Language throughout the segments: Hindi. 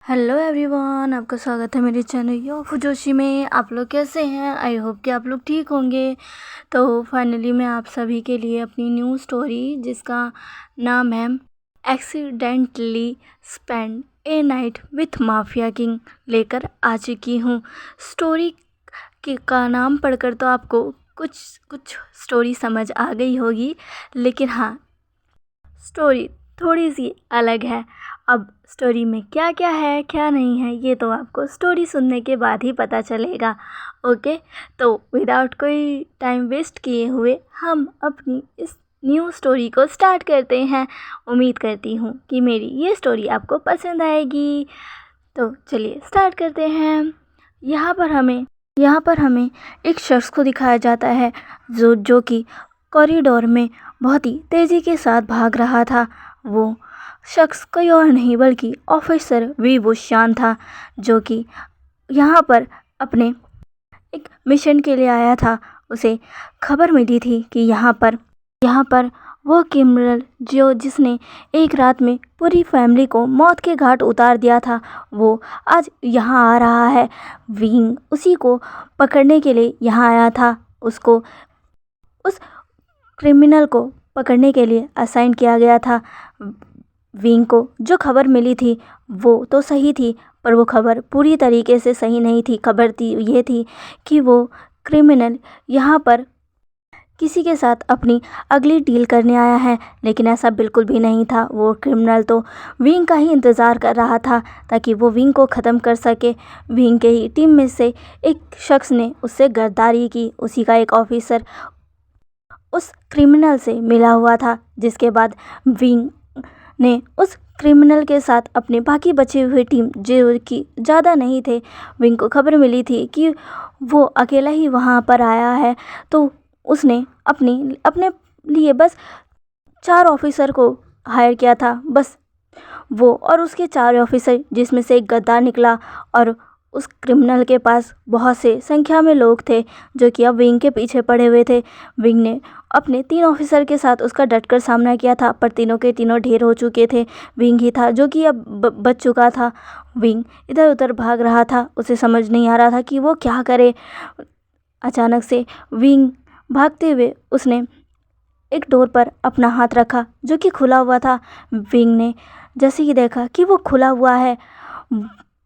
हेलो एवरीवन, आपका स्वागत है मेरे चैनल यो फुजोशी में। आप लोग कैसे हैं? आई होप कि आप लोग ठीक होंगे। तो फाइनली मैं आप सभी के लिए अपनी न्यू स्टोरी, जिसका नाम है accidentally spend A night with mafia king, लेकर आ चुकी हूँ। स्टोरी का नाम पढ़कर तो आपको कुछ कुछ स्टोरी समझ आ गई होगी, लेकिन हाँ, स्टोरी थोड़ी सी अलग है। अब स्टोरी में क्या क्या है क्या नहीं है, ये तो आपको स्टोरी सुनने के बाद ही पता चलेगा। ओके, तो विदाउट कोई टाइम वेस्ट किए हुए हम अपनी इस न्यू स्टोरी को स्टार्ट करते हैं। उम्मीद करती हूँ कि मेरी ये स्टोरी आपको पसंद आएगी। तो चलिए स्टार्ट करते हैं। यहाँ पर हमें एक शख्स को दिखाया जाता है जो कि कॉरिडोर में बहुत ही तेज़ी के साथ भाग रहा था। वो शख्स कोई और नहीं बल्कि ऑफिसर वी बुशान था, जो कि यहाँ पर अपने एक मिशन के लिए आया था। उसे खबर मिली थी कि यहाँ पर वो क्रिमिनल जिसने एक रात में पूरी फैमिली को मौत के घाट उतार दिया था, वो आज यहाँ आ रहा है। विंग उसी को पकड़ने के लिए यहाँ आया था। उसको उस क्रिमिनल को पकड़ने के लिए असाइन किया गया था। विंग को जो खबर मिली थी वो तो सही थी, पर वो खबर पूरी तरीके से सही नहीं थी। खबर ये थी कि वो क्रिमिनल यहाँ पर किसी के साथ अपनी अगली डील करने आया है, लेकिन ऐसा बिल्कुल भी नहीं था। वो क्रिमिनल तो विंग का ही इंतज़ार कर रहा था ताकि वो विंग को ख़त्म कर सके। विंग के ही टीम में से एक शख्स ने उससे गद्दारी की। उसी का एक ऑफिसर उस क्रिमिनल से मिला हुआ था, जिसके बाद विंग ने उस क्रिमिनल के साथ अपने बाकी बचे हुए टीम, जो कि ज़्यादा नहीं थे, विंग को खबर मिली थी कि वो अकेला ही वहाँ पर आया है, तो उसने अपने लिए बस 4 ऑफिसर को हायर किया था। बस वो और उसके 4 ऑफिसर, जिसमें से एक गद्दार निकला। और उस क्रिमिनल के पास बहुत से संख्या में लोग थे जो कि अब विंग के पीछे पड़े हुए थे। विंग ने अपने 3 ऑफिसर के साथ उसका डटकर सामना किया था, पर तीनों के तीनों ढेर हो चुके थे। विंग ही था जो कि अब बच चुका था। विंग इधर उधर भाग रहा था, उसे समझ नहीं आ रहा था कि वो क्या करे। अचानक से विंग भागते हुए उसने एक डोर पर अपना हाथ रखा जो कि खुला हुआ था। विंग ने जैसे ही देखा कि वो खुला हुआ है,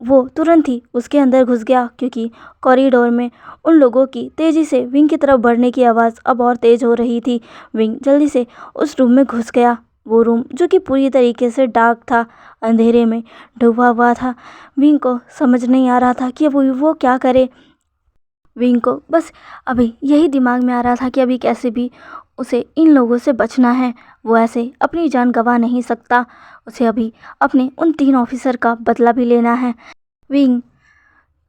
वो तुरंत ही उसके अंदर घुस गया, क्योंकि कॉरिडोर में उन लोगों की तेज़ी से विंग की तरफ बढ़ने की आवाज़ अब और तेज़ हो रही थी। विंग जल्दी से उस रूम में घुस गया। वो रूम जो कि पूरी तरीके से डार्क था, अंधेरे में डूबा हुआ था। विंग को समझ नहीं आ रहा था कि अब वो क्या करे। विंग को बस अभी यही दिमाग में आ रहा था कि अभी कैसे भी उसे इन लोगों से बचना है। वो ऐसे अपनी जान गंवा नहीं सकता। उसे अभी अपने उन 3 ऑफिसर का बदला भी लेना है। विंग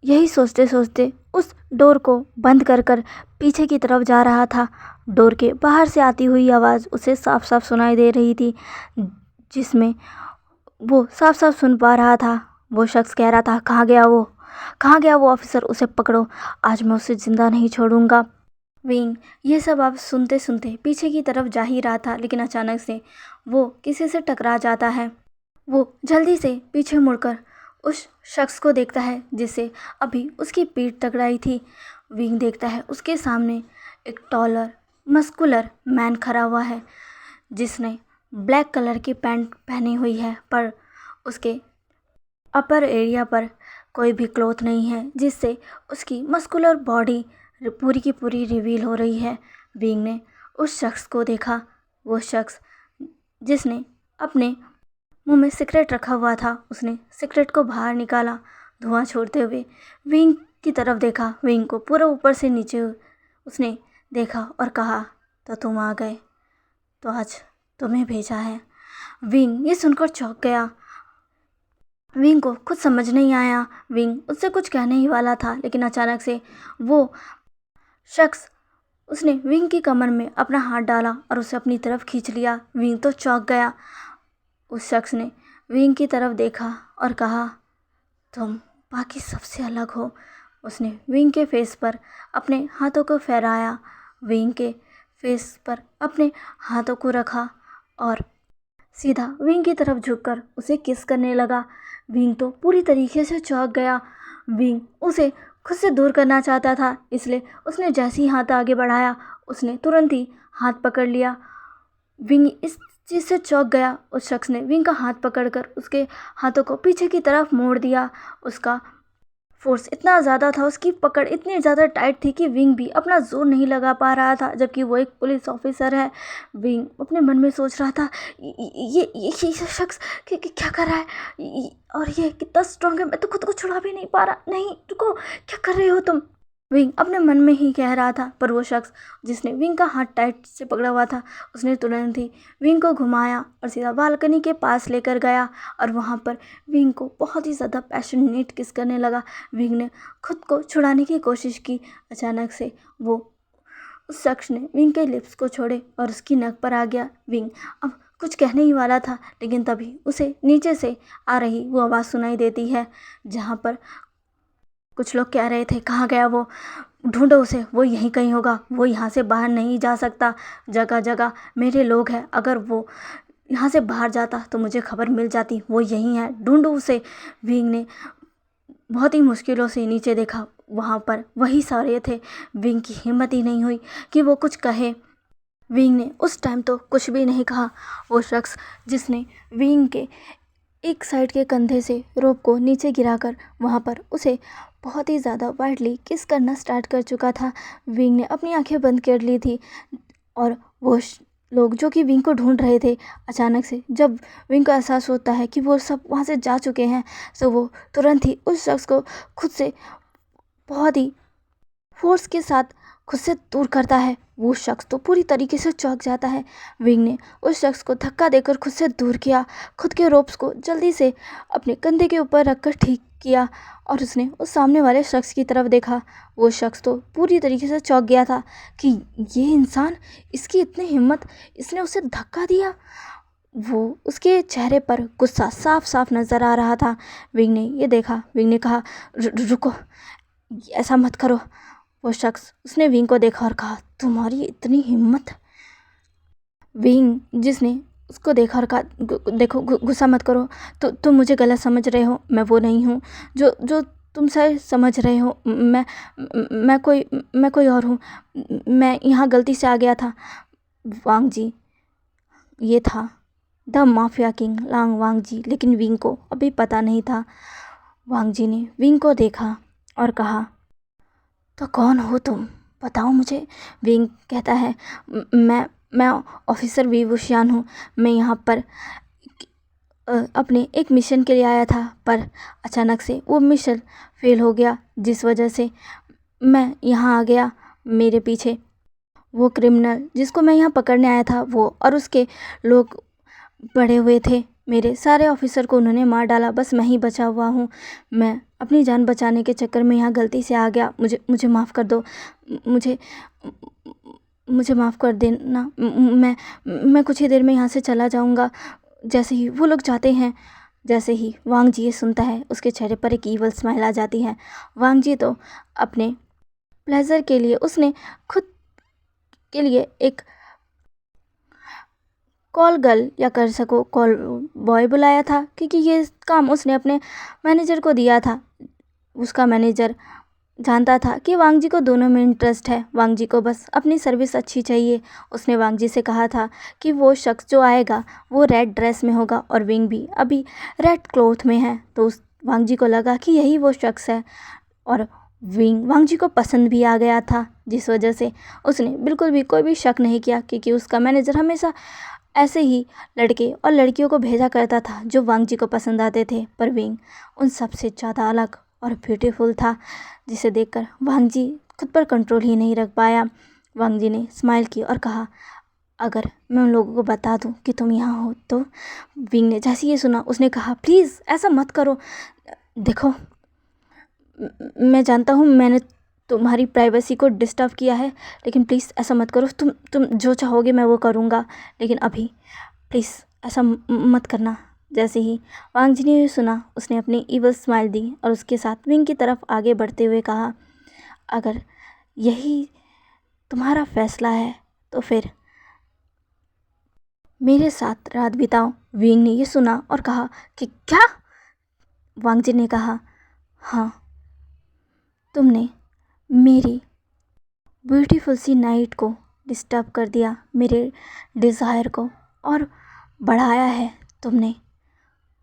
यही सोचते सोचते उस डोर को बंद कर पीछे की तरफ जा रहा था। डोर के बाहर से आती हुई आवाज़ उसे साफ साफ सुनाई दे रही थी, जिसमें वो साफ साफ सुन पा रहा था। वो शख्स कह रहा था, कहाँ गया वो ऑफिसर, उसे पकड़ो, आज मैं उसे जिंदा नहीं छोड़ूंगा। विंग ये सब अब सुनते सुनते पीछे की तरफ जा ही रहा था, लेकिन अचानक से वो किसी से टकरा जाता है। वो जल्दी से पीछे मुड़कर उस शख्स को देखता है जिससे अभी उसकी पीठ टकराई थी। विंग देखता है उसके सामने एक टॉलर मस्कुलर मैन खड़ा हुआ है, जिसने ब्लैक कलर की पैंट पहनी हुई है, पर उसके अपर एरिया पर कोई भी क्लॉथ नहीं है, जिससे उसकी मस्कुलर बॉडी पूरी की पूरी रिवील हो रही है। विंग ने उस शख्स को देखा, वो शख्स जिसने अपने मुंह में सिगरेट रखा हुआ था, उसने सिगरेट को बाहर निकाला, धुआं छोड़ते हुए विंग की तरफ देखा। विंग को पूरा ऊपर से नीचे उसने देखा और कहा, तो तुम आ गए, तो आज तुम्हें भेजा है। विंग ये सुनकर चौंक गया। विंग को कुछ समझ नहीं आया। विंग उससे कुछ कहने ही वाला था, लेकिन अचानक से वो शख्स उसने विंग की कमर में अपना हाथ डाला और उसे अपनी तरफ खींच लिया। विंग तो चौंक गया। उस शख्स ने विंग की तरफ देखा और कहा, तुम बाकी सबसे अलग हो। उसने विंग के फेस पर अपने हाथों को फहराया, विंग के फेस पर अपने हाथों को रखा और सीधा विंग की तरफ झुककर उसे किस करने लगा। विंग तो पूरी तरीके से चौंक गया। विंग उसे खुद से दूर करना चाहता था, इसलिए उसने जैसे ही हाथ आगे बढ़ाया उसने तुरंत ही हाथ पकड़ लिया। विंग इस चीज़ से चौंक गया। उस शख्स ने विंग का हाथ पकड़कर उसके हाथों को पीछे की तरफ मोड़ दिया। उसका फोर्स इतना ज़्यादा था, उसकी पकड़ इतनी ज़्यादा टाइट थी कि विंग भी अपना जोर नहीं लगा पा रहा था, जबकि वो एक पुलिस ऑफिसर है। विंग अपने मन में सोच रहा था, ये शख्स क्या कर रहा है, और ये कितना स्ट्रांग है, मैं तो खुद को छुड़ा भी नहीं पा रहा। नहीं रुको, क्या कर रहे हो तुम, विंग अपने मन में ही कह रहा था। पर वो शख्स जिसने विंग का हाथ टाइट से पकड़ा हुआ था, उसने तुरंत ही विंग को घुमाया और सीधा बालकनी के पास लेकर गया और वहाँ पर विंग को बहुत ही ज़्यादा पैशनेट किस करने लगा। विंग ने खुद को छुड़ाने की कोशिश की। अचानक से वो उस शख्स ने विंग के लिप्स को छोड़े और उसकी नक पर आ गया। विंग अब कुछ कहने ही वाला था, लेकिन तभी उसे नीचे से आ रही वो आवाज़ सुनाई देती है, जहाँ पर कुछ लोग कह रहे थे, कहाँ गया वो, ढूंढो उसे, वो यहीं कहीं होगा, वो यहाँ से बाहर नहीं जा सकता, जगह जगह मेरे लोग हैं, अगर वो यहाँ से बाहर जाता तो मुझे खबर मिल जाती, वो यहीं है, ढूंढो उसे। विंग ने बहुत ही मुश्किलों से नीचे देखा, वहाँ पर वही सारे थे। विंग की हिम्मत ही नहीं हुई कि वो कुछ कहे। विंग ने उस टाइम तो कुछ भी नहीं कहा। वो शख्स जिसने विंग के एक साइड के कंधे से रोप को नीचे गिराकर वहाँ पर उसे बहुत ही ज़्यादा वाइडली किस करना स्टार्ट कर चुका था। विंग ने अपनी आंखें बंद कर ली थी और वो लोग जो कि विंग को ढूंढ रहे थे, अचानक से जब विंग को एहसास होता है कि वो सब वहाँ से जा चुके हैं, तो वो तुरंत ही उस शख्स को खुद से बहुत ही फोर्स के साथ खुद से दूर करता है। वो शख्स तो पूरी तरीके से चौंक जाता है। विंग ने उस शख्स को धक्का देकर खुद से दूर किया, खुद के रोप्स को जल्दी से अपने कंधे के ऊपर रखकर ठीक किया और उसने उस सामने वाले शख्स की तरफ देखा। वो शख्स तो पूरी तरीके से चौंक गया था कि ये इंसान, इसकी इतनी हिम्मत, इसने उसे धक्का दिया। वो उसके चेहरे पर गुस्सा साफ साफ नज़र आ रहा था। विंग ने ये देखा। विंग ने कहा, रुको, ऐसा मत करो। वो शख्स उसने विंग को देखा और कहा, तुम्हारी इतनी हिम्मत। विंग जिसने उसको देखा और कहा, देखो गुस्सा मत करो, तो तुम मुझे गलत समझ रहे हो, मैं वो नहीं हूँ जो जो तुम शायद समझ रहे हो। मैं कोई और हूँ, मैं यहाँ गलती से आ गया था। वांग जी, ये था the mafia king Long Wang जी, लेकिन विंग को अभी पता नहीं था। वांग जी ने विंग को देखा और कहा, तो कौन हो तुम, बताओ मुझे। विंग कहता है, मैं ऑफिसर वी वुशियान हूँ। मैं यहाँ पर अपने एक मिशन के लिए आया था, पर अचानक से वो मिशन फेल हो गया, जिस वजह से मैं यहाँ आ गया। मेरे पीछे वो क्रिमिनल जिसको मैं यहाँ पकड़ने आया था, वो और उसके लोग पड़े हुए थे। मेरे सारे ऑफिसर को उन्होंने मार डाला, बस मैं ही बचा हुआ हूँ। मैं अपनी जान बचाने के चक्कर में यहाँ गलती से आ गया, मुझे माफ़ कर दो, मुझे माफ़ कर देना। मैं कुछ ही देर में यहाँ से चला जाऊँगा। जैसे ही वो लोग जाते हैं, जैसे ही वांग जी ये सुनता है, उसके चेहरे पर एक ईवल स्माइल आ जाती है। वांग जी तो अपने प्लेजर के लिए उसने खुद के लिए एक कॉल गर्ल या कर सको कॉल बॉय बुलाया था, क्योंकि ये काम उसने अपने मैनेजर को दिया था। उसका मैनेजर जानता था कि वांग जी को दोनों में इंटरेस्ट है, वांग जी को बस अपनी सर्विस अच्छी चाहिए। उसने वांग जी से कहा था कि वो शख्स जो आएगा वो रेड ड्रेस में होगा और विंग भी अभी रेड क्लॉथ में है। तो उस वांग जी को लगा कि यही वो शख्स है और वांग जी को पसंद भी आ गया था, जिस वजह से उसने बिल्कुल भी कोई भी शक नहीं किया, क्योंकि उसका मैनेजर हमेशा ऐसे ही लड़के और लड़कियों को भेजा करता था जो वांग जी को पसंद आते थे। पर विंग उन सबसे ज़्यादा अलग और ब्यूटीफुल था, जिसे देखकर वांग जी खुद पर कंट्रोल ही नहीं रख पाया। वांग जी ने स्माइल की और कहा, अगर मैं उन लोगों को बता दूं कि तुम यहाँ हो तो। विंग ने जैसे ये सुना, उसने कहा, प्लीज़ ऐसा मत करो, देखो मैं जानता हूँ मैंने तुम्हारी प्राइवेसी को डिस्टर्ब किया है, लेकिन प्लीज़ ऐसा मत करो। तुम जो चाहोगे मैं वो करूँगा, लेकिन अभी प्लीज़ ऐसा मत करना। जैसे ही वांग जी ने सुना, उसने अपनी ईवल स्माइल दी और उसके साथ विंग की तरफ आगे बढ़ते हुए कहा, अगर यही तुम्हारा फैसला है तो फिर मेरे साथ रात बिताओ। विंग ने ये सुना और कहा कि क्या? वांग जी ने कहा, हाँ, तुमने मेरी ब्यूटीफुल सी नाइट को डिस्टर्ब कर दिया, मेरे डिज़ायर को और बढ़ाया है तुमने।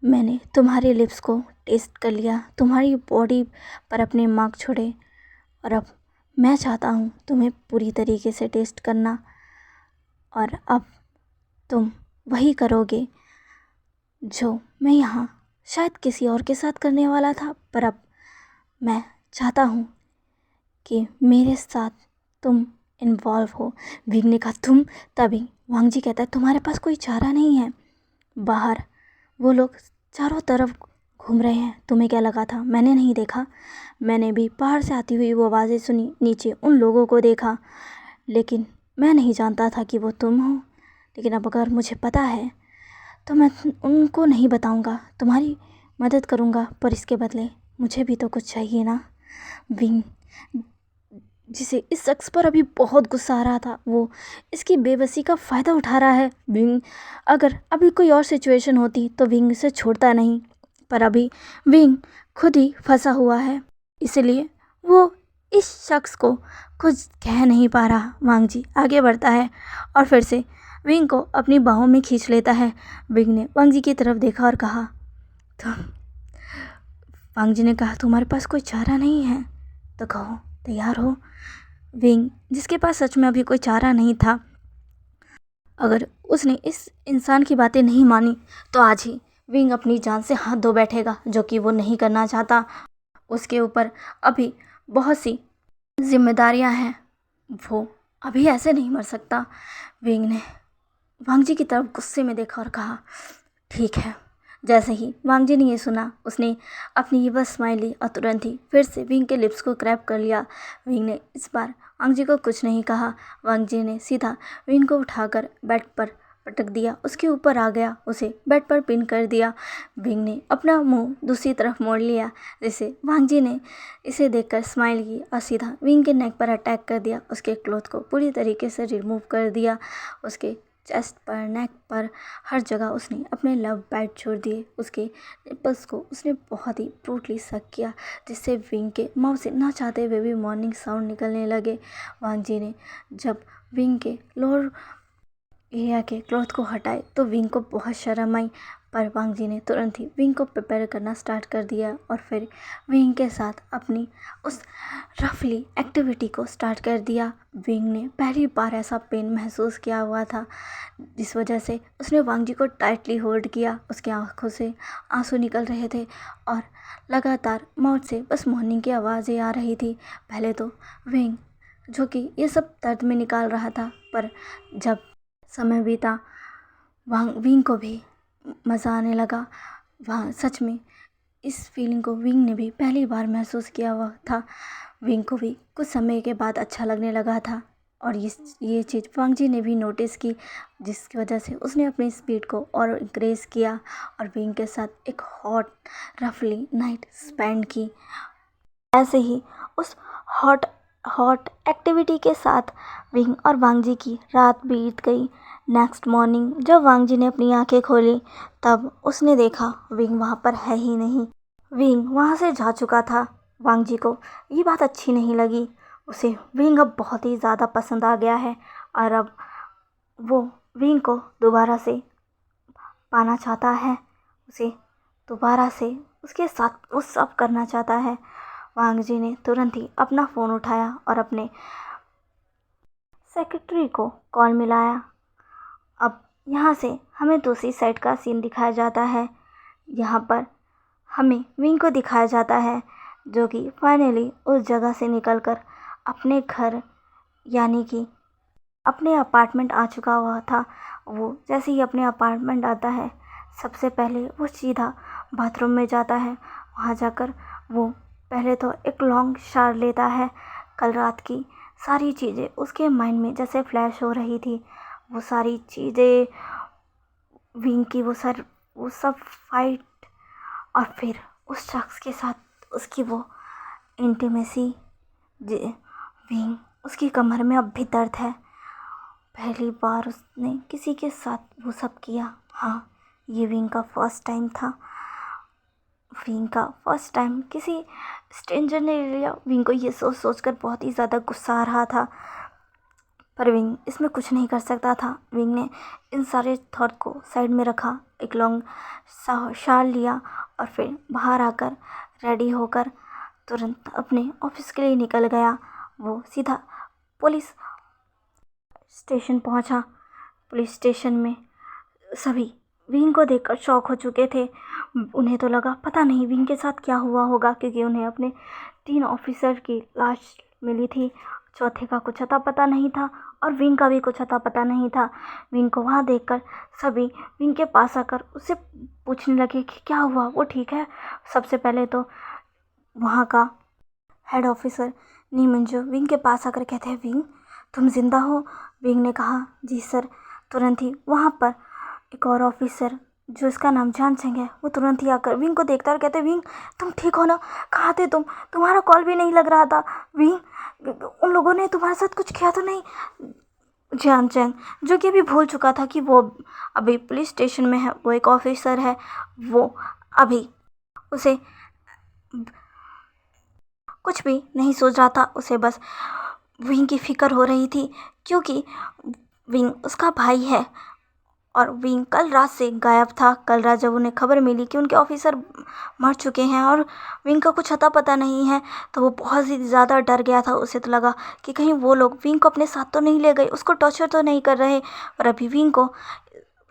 मैंने तुम्हारे लिप्स को टेस्ट कर लिया, तुम्हारी बॉडी पर अपने मार्क छोड़े और अब मैं चाहता हूँ तुम्हें पूरी तरीके से टेस्ट करना। और अब तुम वही करोगे जो मैं यहाँ शायद किसी और के साथ करने वाला था, पर अब मैं चाहता हूँ कि मेरे साथ तुम इन्वॉल्व हो। विंग ने कहा, तुम? तभी वांग जी कहता है, तुम्हारे पास कोई चारा नहीं है। बाहर वो लोग चारों तरफ घूम रहे हैं, तुम्हें क्या लगा था मैंने नहीं देखा? मैंने भी बाहर से आती हुई वो आवाज़ें सुनी, नीचे उन लोगों को देखा, लेकिन मैं नहीं जानता था कि वो तुम हो। लेकिन अब अगर मुझे पता है तो मैं उनको नहीं बताऊंगा, तुम्हारी मदद करूंगा, पर इसके बदले मुझे भी तो कुछ चाहिए ना। विंग, जिसे इस शख्स पर अभी बहुत गुस्सा आ रहा था, वो इसकी बेबसी का फ़ायदा उठा रहा है। विंग, अगर अभी कोई और सिचुएशन होती तो विंग इसे छोड़ता नहीं, पर अभी विंग खुद ही फंसा हुआ है, इसलिए वो इस शख्स को कुछ कह नहीं पा रहा। वांग जी आगे बढ़ता है और फिर से विंग को अपनी बाहों में खींच लेता है। विंग ने वांग जी की तरफ देखा और कहा, तुम? वांग जी ने कहा, तुम्हारे पास कोई चारा नहीं है तो कहो, तैयार हो? विंग, जिसके पास सच में अभी कोई चारा नहीं था, अगर उसने इस इंसान की बातें नहीं मानी तो आज ही विंग अपनी जान से हाथ धो बैठेगा, जो कि वो नहीं करना चाहता। उसके ऊपर अभी बहुत सी जिम्मेदारियां हैं, वो अभी ऐसे नहीं मर सकता। विंग ने वांग जी की तरफ गुस्से में देखा और कहा, ठीक है। जैसे ही वांग जी ने ये सुना, उसने अपनी ये बस स्माइल ली और तुरंत ही फिर से विंग के लिप्स को क्रैप कर लिया। विंग ने इस बार वांग जी को कुछ नहीं कहा। वांग जी ने सीधा विंग को उठाकर बेड पर पटक दिया, उसके ऊपर आ गया, उसे बेड पर पिन कर दिया। विंग ने अपना मुंह दूसरी तरफ मोड़ लिया, जिससे वांग जी ने इसे देखकर स्माइल की और सीधा विंग के नेक पर अटैक कर दिया। उसके क्लॉथ को पूरी तरीके से रिमूव कर दिया। उसके चेस्ट पर, नेक पर, हर जगह उसने अपने लव बाइट छोड़ दिए। उसके निप्पल्स को उसने बहुत ही ब्रूटली सक किया, जिससे विंग के माउथ से ना चाहते हुए भी मॉर्निंग साउंड निकलने लगे। वांग जी ने जब विंग के लोअर एरिया के क्लॉथ को हटाए तो विंग को बहुत शर्म आई, पर वांग जी ने तुरंत ही विंग को प्रिपेयर करना स्टार्ट कर दिया और फिर विंग के साथ अपनी उस रफली एक्टिविटी को स्टार्ट कर दिया। विंग ने पहली बार ऐसा पेन महसूस किया हुआ था, जिस वजह से उसने वांग जी को टाइटली होल्ड किया। उसकी आंखों से आंसू निकल रहे थे और लगातार माउथ से बस मॉर्निंग की आवाज़ें आ रही थी। पहले तो विंग, जो कि ये सब दर्द में निकाल रहा था, पर जब समय बीता विंग को भी मज़ा आने लगा। वहाँ सच में इस फीलिंग को विंग ने भी पहली बार महसूस किया हुआ था। विंग को भी कुछ समय के बाद अच्छा लगने लगा था और ये चीज़ वांग जी ने भी नोटिस की, जिसकी वजह से उसने अपनी स्पीड को और इंक्रीज़ किया और विंग के साथ एक हॉट रफली नाइट स्पेंड की। ऐसे ही उस हॉट हॉट एक्टिविटी के साथ विंग और वांग जी की रात बीत गई। नेक्स्ट मॉर्निंग जब वांग जी ने अपनी आंखें खोली, तब उसने देखा विंग वहाँ पर है ही नहीं। विंग वहाँ से जा चुका था। वांग जी को ये बात अच्छी नहीं लगी। उसे विंग अब बहुत ही ज़्यादा पसंद आ गया है और अब वो विंग को दोबारा से पाना चाहता है, उसे दोबारा से उसके साथ वो सब करना चाहता है। वांग जी ने तुरंत ही अपना फ़ोन उठाया और अपने सेक्रेटरी को कॉल मिलाया। अब यहाँ से हमें दूसरी साइड का सीन दिखाया जाता है। यहाँ पर हमें विंग को दिखाया जाता है, जो कि फाइनली उस जगह से निकलकर अपने घर यानी कि अपने अपार्टमेंट आ चुका हुआ था। वो जैसे ही अपने अपार्टमेंट आता है, सबसे पहले वो सीधा बाथरूम में जाता है। वहाँ जाकर वो पहले तो एक लॉन्ग शावर लेता है। कल रात की सारी चीज़ें उसके माइंड में जैसे फ्लैश हो रही थी। वो सारी चीज़ें विंग की, वो सब फाइट और फिर उस शख्स के साथ उसकी वो इंटीमेसी। विंग, उसकी कमर में अब भी दर्द है। पहली बार उसने किसी के साथ वो सब किया। हाँ, ये विंग का फर्स्ट टाइम था। विंग का फर्स्ट टाइम किसी स्ट्रेंजर ने ले लिया। विंग को ये सोच सोच कर बहुत ही ज़्यादा गुस्सा आ रहा था, पर विंग इसमें कुछ नहीं कर सकता था। विंग ने इन सारे थॉट को साइड में रखा, एक लॉन्ग शाल लिया और फिर बाहर आकर रेडी होकर तुरंत अपने ऑफिस के लिए निकल गया। वो सीधा पुलिस स्टेशन पहुंचा। पुलिस स्टेशन में सभी विंग को देखकर शॉक हो चुके थे। उन्हें तो लगा पता नहीं विंग के साथ क्या हुआ होगा, क्योंकि उन्हें अपने 3 ऑफिसर की लाश मिली थी। चौथे का कुछ अता पता नहीं था और विंग का भी कुछ अता पता नहीं था। विंग को वहाँ देखकर सभी विंग के पास आकर उससे पूछने लगे कि क्या हुआ, वो ठीक है। सबसे पहले तो वहाँ का हेड ऑफिसर नी मिंजो विंग के पास आकर कहते हैं, विंग तुम जिंदा हो? विंग ने कहा, जी सर। तुरंत ही वहाँ पर एक और ऑफिसर जो इसका नाम जान चेंग है, वो तुरंत ही आकर विंग को देखता और कहते, विंग तुम ठीक हो ना? कहाँ थे तुम? तुम्हारा कॉल भी नहीं लग रहा था। विंग उन लोगों ने तुम्हारे साथ कुछ किया तो नहीं? जान चेंग जो कि अभी भूल चुका था कि वो अभी पुलिस स्टेशन में है, वो एक ऑफिसर है, वो अभी उसे कुछ भी नहीं सोच रहा था। उसे बस विंग की फिक्र हो रही थी, क्योंकि विंग उसका भाई है और विंग कल रात से गायब था। कल रात जब उन्हें खबर मिली कि उनके ऑफिसर मर चुके हैं और विंग का कुछ अता पता नहीं है, तो वो बहुत ही ज़्यादा डर गया था। उसे तो लगा कि कहीं वो लोग विंग को अपने साथ तो नहीं ले गए, उसको टॉर्चर तो नहीं कर रहे। और अभी विंग को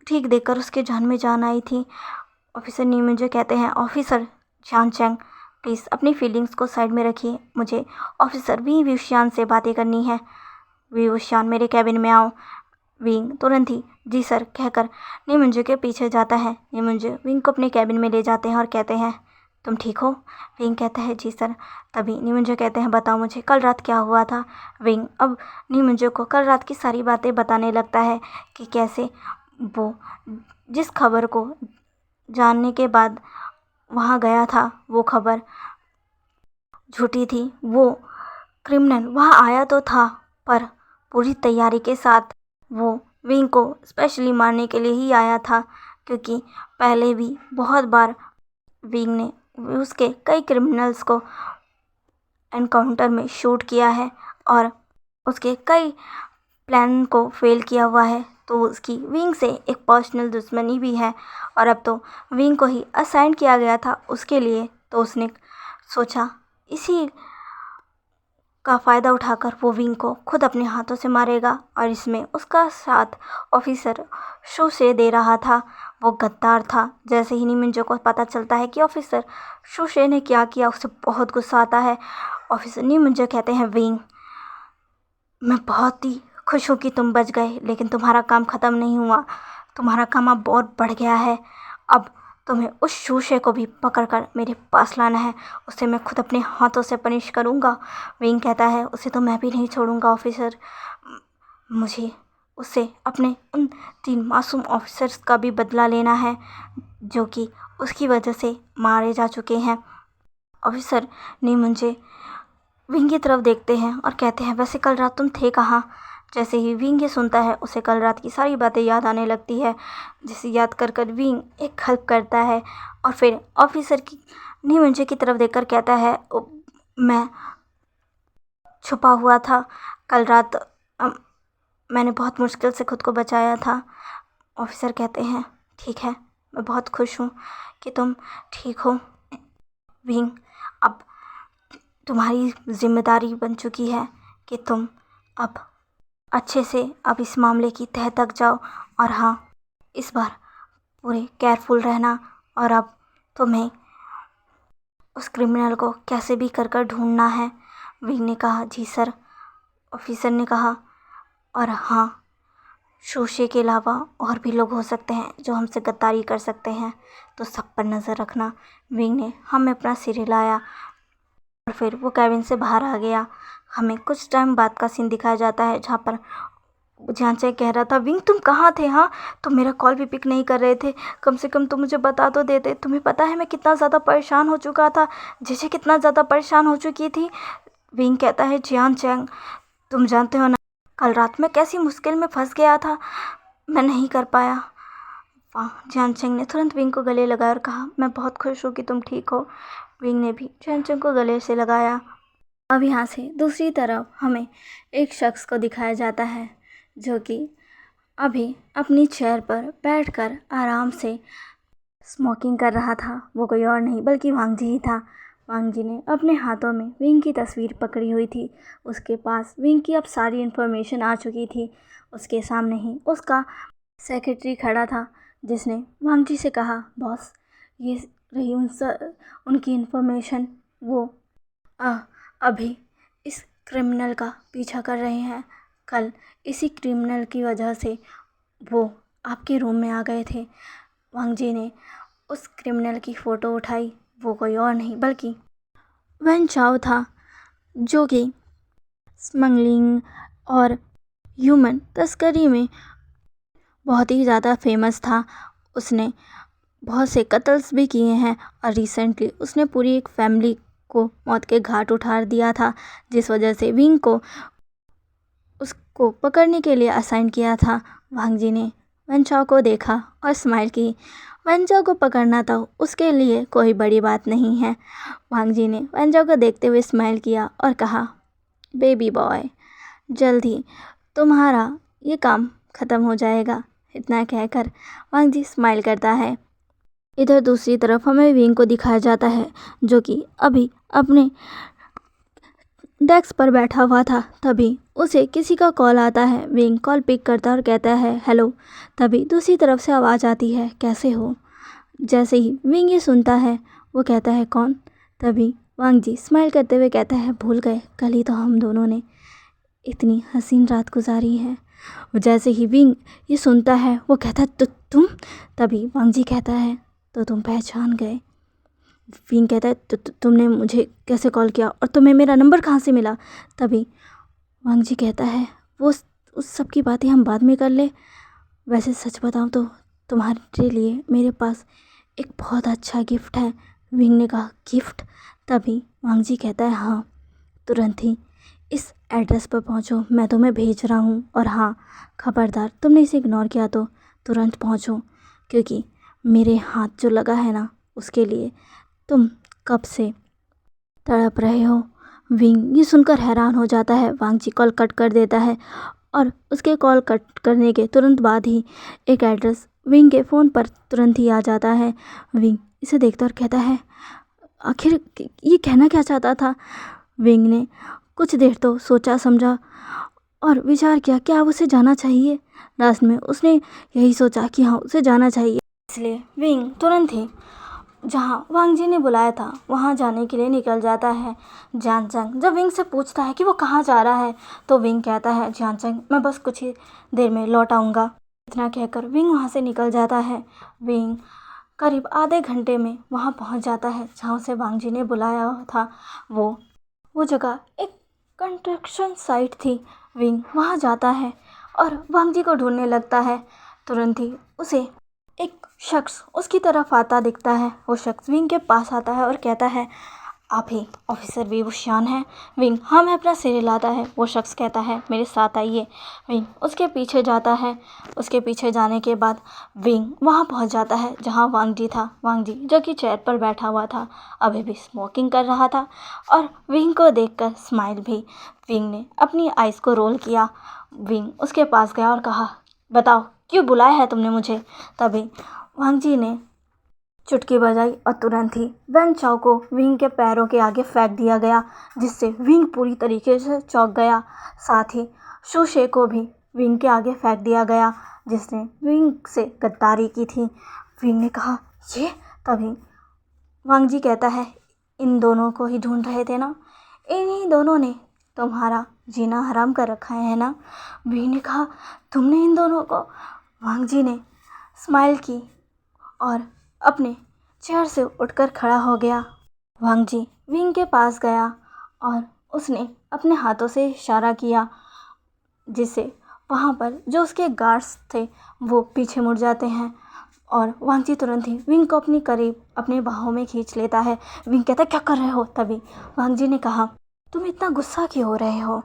ठीक देखकर उसके जान में जान आई थी। ऑफिसर नी मुझे कहते हैं, ऑफिसर जान चेंग प्लीज़ अपनी फीलिंग्स को साइड में रखिए, मुझे ऑफिसर वी वुशियान से बातें करनी है। वी वुशियान मेरे कैबिन में आओ। विंग तुरंत ही जी सर कहकर नीमुंजे के पीछे जाता है। नीमुंजे विंग को अपने कैबिन में ले जाते हैं और कहते हैं, तुम ठीक हो? विंग कहता है, जी सर। तभी नीमुंजे कहते हैं, बताओ मुझे कल रात क्या हुआ था? विंग अब नीमुंजे को कल रात की सारी बातें बताने लगता है कि कैसे वो जिस खबर को जानने के बाद वहाँ गया था, वो खबर झूठी थी। वो क्रिमिनल वहाँ आया तो था, पर पूरी तैयारी के साथ वो विंग को स्पेशली मारने के लिए ही आया था, क्योंकि पहले भी बहुत बार विंग ने उसके कई क्रिमिनल्स को एनकाउंटर में शूट किया है और उसके कई प्लान को फेल किया हुआ है। तो उसकी विंग से एक पर्सनल दुश्मनी भी है और अब तो विंग को ही असाइन किया गया था उसके लिए, तो उसने सोचा इसी का फ़ायदा उठाकर वो विंग को खुद अपने हाथों से मारेगा। और इसमें उसका साथ ऑफिसर शूशे दे रहा था। वो गद्दार था। जैसे ही नीमिंजो को पता चलता है कि ऑफिसर शूशे ने क्या किया, उसे बहुत गुस्सा आता है। ऑफिसर नीमिंजो कहते हैं, विंग मैं बहुत ही खुश हूँ कि तुम बच गए, लेकिन तुम्हारा काम ख़त्म नहीं हुआ। तुम्हारा काम अब बहुत बढ़ गया है। अब तुम्हें उस शूशे को भी पकड़कर मेरे पास लाना है, उसे मैं खुद अपने हाथों से पनिश करूँगा। विंग कहता है, उसे तो मैं भी नहीं छोड़ूंगा ऑफिसर। मुझे उससे अपने उन 3 मासूम ऑफिसर्स का भी बदला लेना है जो कि उसकी वजह से मारे जा चुके हैं। ऑफिसर ने मुझे विंग की तरफ देखते हैं और कहते हैं, वैसे कल रात तुम थे कहाँ? जैसे ही विंग ये सुनता है, उसे कल रात की सारी बातें याद आने लगती है, जिसे याद कर कर विंग एक हेल्प करता है और फिर ऑफिसर की नीमुंजे की तरफ देखकर कहता है, मैं छुपा हुआ था कल रात, मैंने बहुत मुश्किल से खुद को बचाया था। ऑफिसर कहते हैं, ठीक है, मैं बहुत खुश हूँ कि तुम ठीक हो। विंग अब तुम्हारी जिम्मेदारी बन चुकी है कि तुम अब अच्छे से अब इस मामले की तह तक जाओ। और हाँ, इस बार पूरे केयरफुल रहना और अब तुम्हें उस क्रिमिनल को कैसे भी कर कर ढूंढना है। विंग ने कहा, जी सर। ऑफिसर ने कहा, और हाँ, शोशे के अलावा और भी लोग हो सकते हैं जो हमसे गद्दारी कर सकते हैं, तो सब पर नज़र रखना। विंग ने हमें अपना सिर हिलाया और फिर वो कैबिन से बाहर आ गया। हमें कुछ टाइम बाद का सीन दिखाया जाता है जहाँ पर झांचे कह रहा था, विंग तुम कहाँ थे? हाँ, तुम मेरा कॉल भी पिक नहीं कर रहे थे, कम से कम तुम मुझे बता तो देते। तुम्हें पता है मैं कितना ज़्यादा परेशान हो चुका था, जैसे कितना ज़्यादा परेशान हो चुकी थी। विंग कहता है, जियान चैंग तुम जानते हो ना कल रात में कैसी मुश्किल में फंस गया था, मैं नहीं कर पाया। जियान चंग ने तुरंत विंग को गले लगाया और कहा, मैं बहुत खुश हूँ कि तुम ठीक हो। विंग ने भी जियान चंग को गले से लगाया। अब यहाँ से दूसरी तरफ हमें एक शख्स को दिखाया जाता है जो कि अभी अपनी चेयर पर बैठकर आराम से स्मोकिंग कर रहा था। वो कोई और नहीं बल्कि वांग जी ही था। वांग जी ने अपने हाथों में विंग की तस्वीर पकड़ी हुई थी। उसके पास विंग की अब सारी इन्फॉर्मेशन आ चुकी थी। उसके सामने ही उसका सेक्रेटरी खड़ा था जिसने वांग जी से कहा, बॉस ये रही उनकी इन्फॉर्मेशन। वो अभी इस क्रिमिनल का पीछा कर रहे हैं। कल इसी क्रिमिनल की वजह से वो आपके रूम में आ गए थे। वांग जी ने उस क्रिमिनल की फ़ोटो उठाई। वो कोई और नहीं बल्कि वैन चाओ था जो कि स्मगलिंग और ह्यूमन तस्करी में बहुत ही ज़्यादा फेमस था। उसने बहुत से कत्ल्स भी किए हैं और रिसेंटली उसने पूरी एक फैमिली को मौत के घाट उतार दिया था, जिस वजह से विंग को उसको पकड़ने के लिए असाइन किया था। वांग जी ने वैन चाओ को देखा और स्माइल की। वैन चाओ को पकड़ना तो उसके लिए कोई बड़ी बात नहीं है। वांग जी ने वैन चाओ को देखते हुए स्माइल किया और कहा, बेबी बॉय, जल्द ही तुम्हारा ये काम ख़त्म हो जाएगा। इतना कहकर वांग जी स्माइल करता है। इधर दूसरी तरफ हमें विंग को दिखाया जाता है जो कि अभी अपने डेस्क पर बैठा हुआ था। तभी उसे किसी का कॉल आता है। विंग कॉल पिक करता और कहता है, हेलो। तभी दूसरी तरफ से आवाज़ आती है, कैसे हो। जैसे ही विंग ये सुनता है वो कहता है, कौन। तभी वांग जी स्माइल करते हुए कहता है, भूल गए, कल ही तो हम दोनों ने इतनी हसीन रात गुजारी है। जैसे ही विंग ये सुनता है वो कहता है, तो तुम। तभी वांग जी कहता है, तो तुम पहचान गए। विंग कहता है, तो तुमने मुझे कैसे कॉल किया और तुम्हें मेरा नंबर कहाँ से मिला। तभी वांग जी कहता है, वो उस सब की बातें हम बाद में कर ले। वैसे सच बताऊँ तो तुम्हारे लिए मेरे पास एक बहुत अच्छा गिफ्ट है। विंग ने कहा, गिफ्ट। तभी वांग जी कहता है, हाँ, तुरंत ही इस एड्रेस पर पहुँचो, मैं तुम्हें भेज रहा हूँ। और हाँ, खबरदार तुमने इसे इग्नोर किया तो तुरंत पहुँचो, क्योंकि मेरे हाथ जो लगा है ना, उसके लिए तुम कब से तड़प रहे हो। विंग ये सुनकर हैरान हो जाता है। वांग जी कॉल कट कर देता है और उसके कॉल कट करने के तुरंत बाद ही एक एड्रेस विंग के फ़ोन पर तुरंत ही आ जाता है। विंग इसे देखता और कहता है, आखिर ये कहना क्या चाहता था। विंग ने कुछ देर तो सोचा समझा और विचार किया, क्या अब उसे जाना चाहिए। लास्ट में उसने यही सोचा कि हाँ, उसे जाना चाहिए। इसलिए विंग तुरंत ही जहाँ वांग जी ने बुलाया था वहाँ जाने के लिए निकल जाता है। जियान चंग जब विंग से पूछता है कि वो कहाँ जा रहा है तो विंग कहता है, जियान चंग मैं बस कुछ ही देर में लौट आऊँगा। इतना कहकर विंग वहाँ से निकल जाता है। विंग करीब आधे घंटे में वहाँ पहुँच जाता है जहाँ से वांग जी ने बुलाया था। वो जगह एक कंस्ट्रक्शन साइट थी। विंग वहाँ जाता है और वांग जी को ढूंढने लगता है। तुरंत ही उसे एक शख्स उसकी तरफ आता दिखता है। वो शख्स विंग के पास आता है और कहता है, आप ही ऑफिसर वी वुशियान हैं। विंग हाँ, मैं अपना सिर हिलाता है। वो शख्स कहता है, मेरे साथ आइए। विंग उसके पीछे जाता है। उसके पीछे जाने के बाद विंग वहाँ पहुँच जाता है जहाँ वांग जी था। वांग जी जो कि चेयर पर बैठा हुआ था, अभी भी स्मोकिंग कर रहा था और विंग को देखकर स्माइल भी। विंग ने अपनी आइज़ को रोल किया। विंग उसके पास गया और कहा, बताओ क्यों बुलाया है तुमने मुझे। तभी वांग जी ने चुटकी बजाई और तुरंत ही वैन चाओ को विंग के पैरों के आगे फेंक दिया गया, जिससे विंग पूरी तरीके से चौंक गया। साथ ही शूशे को भी विंग के आगे फेंक दिया गया, जिसने विंग से गद्दारी की थी। विंग ने कहा, ये। तभी वांग जी कहता है, इन दोनों को ही ढूंढ रहे थे ना, इन्हीं दोनों ने तुम्हारा जीना हराम कर रखा है ना। विंग ने कहा, तुमने इन दोनों को। वांग जी ने स्माइल की और अपने चेयर से उठकर खड़ा हो गया। वांग जी विंग के पास गया और उसने अपने हाथों से इशारा किया, जिससे वहाँ पर जो उसके गार्ड्स थे वो पीछे मुड़ जाते हैं और वांग जी तुरंत ही विंग को अपनी करीब अपने बाहों में खींच लेता है। विंग कहता है, क्या कर रहे हो। तभी वांग जी ने कहा, तुम इतना गुस्सा क्यों हो रहे हो।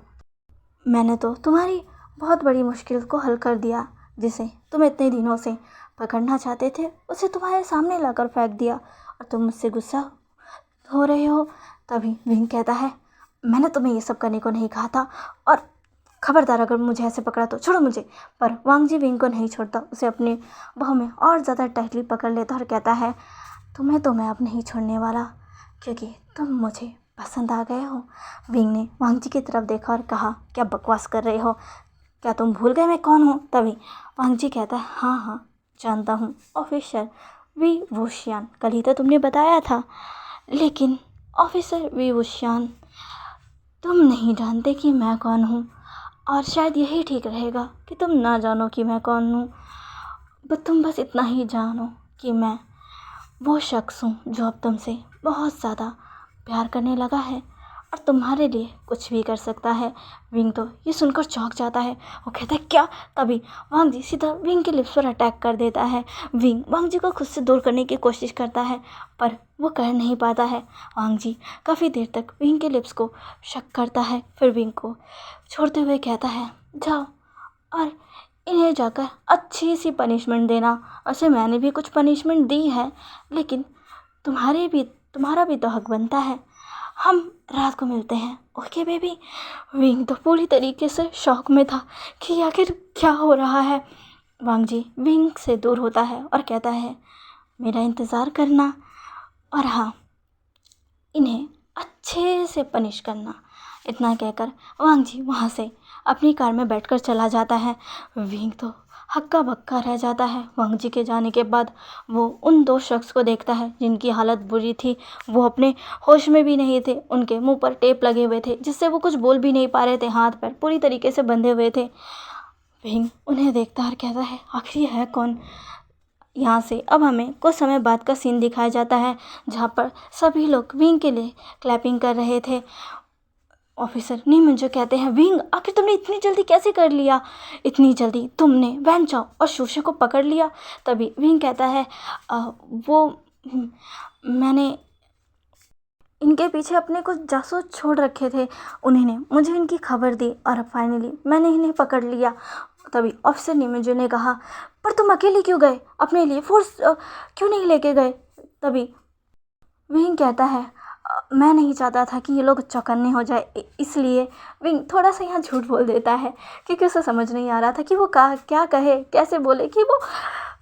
मैंने तो तुम्हारी बहुत बड़ी मुश्किल को हल कर दिया, जिसे तुम इतने दिनों से पकड़ना चाहते थे उसे तुम्हारे सामने लाकर फेंक दिया और तुम मुझसे गुस्सा हो रहे हो। तभी विंग कहता है, मैंने तुम्हें ये सब करने को नहीं कहा था और खबरदार अगर मुझे ऐसे पकड़ा तो छोड़ो मुझे। पर वांग जी विंग को नहीं छोड़ता, उसे अपनी बाहों में और ज़्यादा टाइटली पकड़ लेता और कहता है, तुम्हें तो मैं अब नहीं छोड़ने वाला क्योंकि तुम मुझे पसंद आ गए हो। विंग ने वांग जी की तरफ देखा और कहा, क्या बकवास कर रहे हो, क्या तुम भूल गए मैं कौन हूँ? तभी वांग जी कहता है, हाँ हाँ जानता हूँ, ऑफिसर वी वुशियान, कल ही तो तुमने बताया था। लेकिन ऑफिसर वी वुशियान, तुम नहीं जानते कि मैं कौन हूँ और शायद यही ठीक रहेगा कि तुम ना जानो कि मैं कौन हूँ। तुम बस इतना ही जानो कि मैं वो शख्स हूँ जो अब तुमसे बहुत ज़्यादा प्यार करने लगा है और तुम्हारे लिए कुछ भी कर सकता है। विंग तो ये सुनकर चौंक जाता है, वो कहता है क्या? तभी वांग जी सीधा विंग के लिप्स पर अटैक कर देता है। विंग वांग जी को खुद से दूर करने की कोशिश करता है पर वो कर नहीं पाता है। वांग जी काफ़ी देर तक विंग के लिप्स को शक करता है, फिर विंग को छोड़ते हुए कहता है, जाओ और इन्हें जाकर अच्छी सी पनिशमेंट देना। वैसे मैंने भी कुछ पनिशमेंट दी है लेकिन तुम्हारा भी तो हक बनता है। हम रात को मिलते हैं, ओके बेबी। विंग तो पूरी तरीके से शॉक में था कि आखिर क्या हो रहा है। वांग जी विंग से दूर होता है और कहता है, मेरा इंतज़ार करना और हाँ, इन्हें अच्छे से पनिश करना। इतना कहकर वांग जी वहाँ से अपनी कार में बैठकर चला जाता है। विंग तो हक्का बक्का रह जाता है। वांग जी के जाने के बाद वो उन दो शख्स को देखता है जिनकी हालत बुरी थी, वो अपने होश में भी नहीं थे, उनके मुंह पर टेप लगे हुए थे जिससे वो कुछ बोल भी नहीं पा रहे थे, हाथ पैर पूरी तरीके से बंधे हुए थे। विंग उन्हें देखता और कहता है, आखिर ये है कौन? यहाँ से अब हमें कुछ समय बाद का सीन दिखाया जाता है जहाँ पर सभी लोग विंग के लिए क्लैपिंग कर रहे थे। ऑफिसर नी मुझे कहते हैं, विंग आखिर तुमने इतनी जल्दी कैसे कर लिया? इतनी जल्दी तुमने वैन चाओ और शोशे को पकड़ लिया? तभी विंग कहता है, वो मैंने इनके पीछे अपने कुछ जासूस छोड़ रखे थे, उन्होंने मुझे इनकी खबर दी और फाइनली मैंने इन्हें पकड़ लिया। तभी ऑफिसर नीमंजू ने कहा, पर तुम अकेले क्यों गए? अपने लिए फोर्स क्यों नहीं लेके गए? तभी विंग कहता है, मैं नहीं चाहता था कि ये लोग चौकन्ने हो जाए, इसलिए विंग थोड़ा सा यहाँ झूठ बोल देता है क्योंकि उसे समझ नहीं आ रहा था कि वो क्या कहे, कैसे बोले कि वो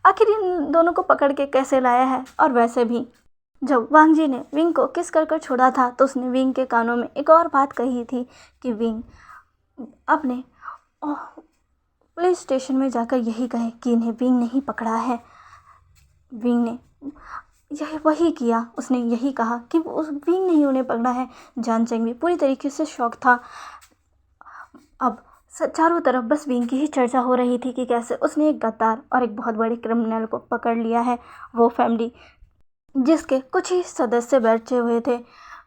आखिर इन दोनों को पकड़ के कैसे लाया है। और वैसे भी जब वांग जी ने विंग को किस कर छोड़ा था तो उसने विंग के कानों में एक और बात कही थी कि विंग अपने पुलिस स्टेशन में जाकर यही कहे कि इन्हें विंग नहीं पकड़ा है। विंग ने यही वही किया, उसने यही कहा कि उस विंग नहीं उन्हें पकड़ा है। जान चेंग भी पूरी तरीके से शॉक था। अब चारों तरफ बस विंग की ही चर्चा हो रही थी कि कैसे उसने एक गद्दार और एक बहुत बड़े क्रिमिनल को पकड़ लिया है। वो फैमिली जिसके कुछ ही सदस्य बैठे हुए थे,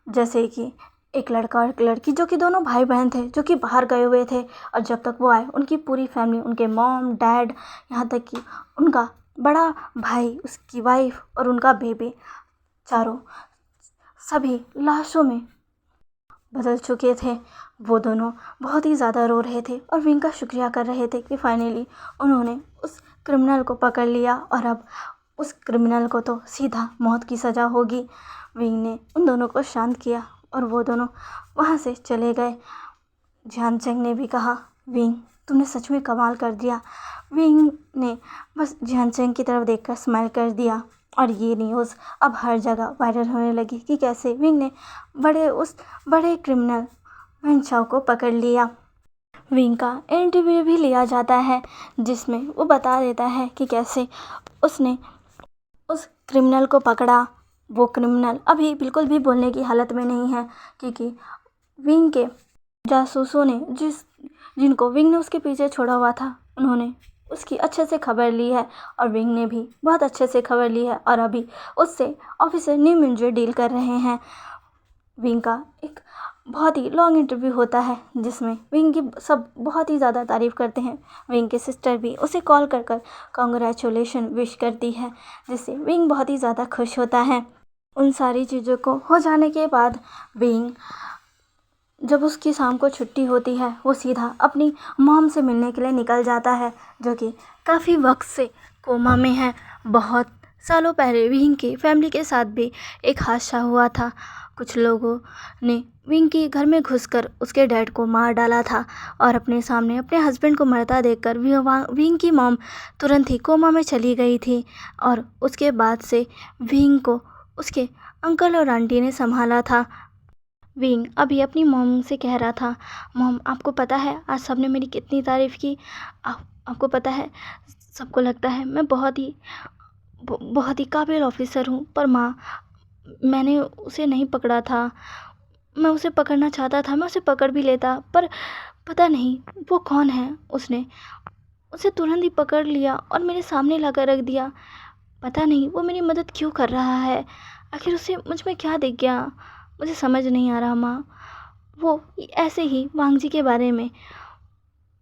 जैसे कि एक लड़का और एक लड़की जो कि दोनों भाई बहन थे जो कि बाहर गए हुए थे और जब तक वो आए उनकी पूरी फैमिली, उनके मॉम डैड, यहाँ तक कि उनका बड़ा भाई, उसकी वाइफ और उनका बेबी, चारों सभी लाशों में बदल चुके थे। वो दोनों बहुत ही ज़्यादा रो रहे थे और विंग का शुक्रिया कर रहे थे कि फाइनली उन्होंने उस क्रिमिनल को पकड़ लिया और अब उस क्रिमिनल को तो सीधा मौत की सज़ा होगी। विंग ने उन दोनों को शांत किया और वो दोनों वहाँ से चले गए। जान चेंग ने भी कहा, विंग तुमने सच में कमाल कर दिया। विंग ने बस जान चेंग की तरफ देखकर स्माइल कर दिया और ये न्यूज़ अब हर जगह वायरल होने लगी कि कैसे विंग ने बड़े क्रिमिनल वैन चाओ को पकड़ लिया। विंग का इंटरव्यू भी लिया जाता है जिसमें वो बता देता है कि कैसे उसने उस क्रिमिनल को पकड़ा। वो क्रिमिनल अभी बिल्कुल भी बोलने की हालत में नहीं है क्योंकि विंग के जासूसों ने जिनको विंग ने उसके पीछे छोड़ा हुआ था उन्होंने उसकी अच्छे से खबर ली है और विंग ने भी बहुत अच्छे से खबर ली है और अभी उससे ऑफिसर नी मिंजू डील कर रहे हैं। विंग का एक बहुत ही लॉन्ग इंटरव्यू होता है जिसमें विंग की सब बहुत ही ज़्यादा तारीफ़ करते हैं। विंग के सिस्टर भी उसे कॉल कर कॉन्ग्रेचुलेशन विश करती है जिससे विंग बहुत ही ज़्यादा खुश होता है। उन सारी चीज़ों को हो जाने के बाद विंग जब उसकी शाम को छुट्टी होती है वो सीधा अपनी मॉम से मिलने के लिए निकल जाता है जो कि काफ़ी वक्त से कोमा में है। बहुत सालों पहले विंग की फैमिली के साथ भी एक हादसा हुआ था। कुछ लोगों ने विंग के घर में घुसकर उसके डैड को मार डाला था और अपने सामने अपने हस्बैंड को मरता देखकर विंग की मॉम तुरंत ही कोमा में चली गई थी और उसके बाद से विंग को उसके अंकल और आंटी ने संभाला था। विंग अभी अपनी मॉम से कह रहा था, मॉम आपको पता है आज सबने मेरी कितनी तारीफ़ की। आपको पता है सबको लगता है मैं बहुत ही काबिल ऑफिसर हूँ, पर माँ मैंने उसे नहीं पकड़ा था। मैं उसे पकड़ना चाहता था, मैं उसे पकड़ भी लेता, पर पता नहीं वो कौन है, उसने उसे तुरंत ही पकड़ लिया और मेरे सामने लाकर रख दिया। पता नहीं वो मेरी मदद क्यों कर रहा है, आखिर उसे मुझ में क्या दिख गया, मुझे समझ नहीं आ रहा माँ। वो ऐसे ही वांग जी के बारे में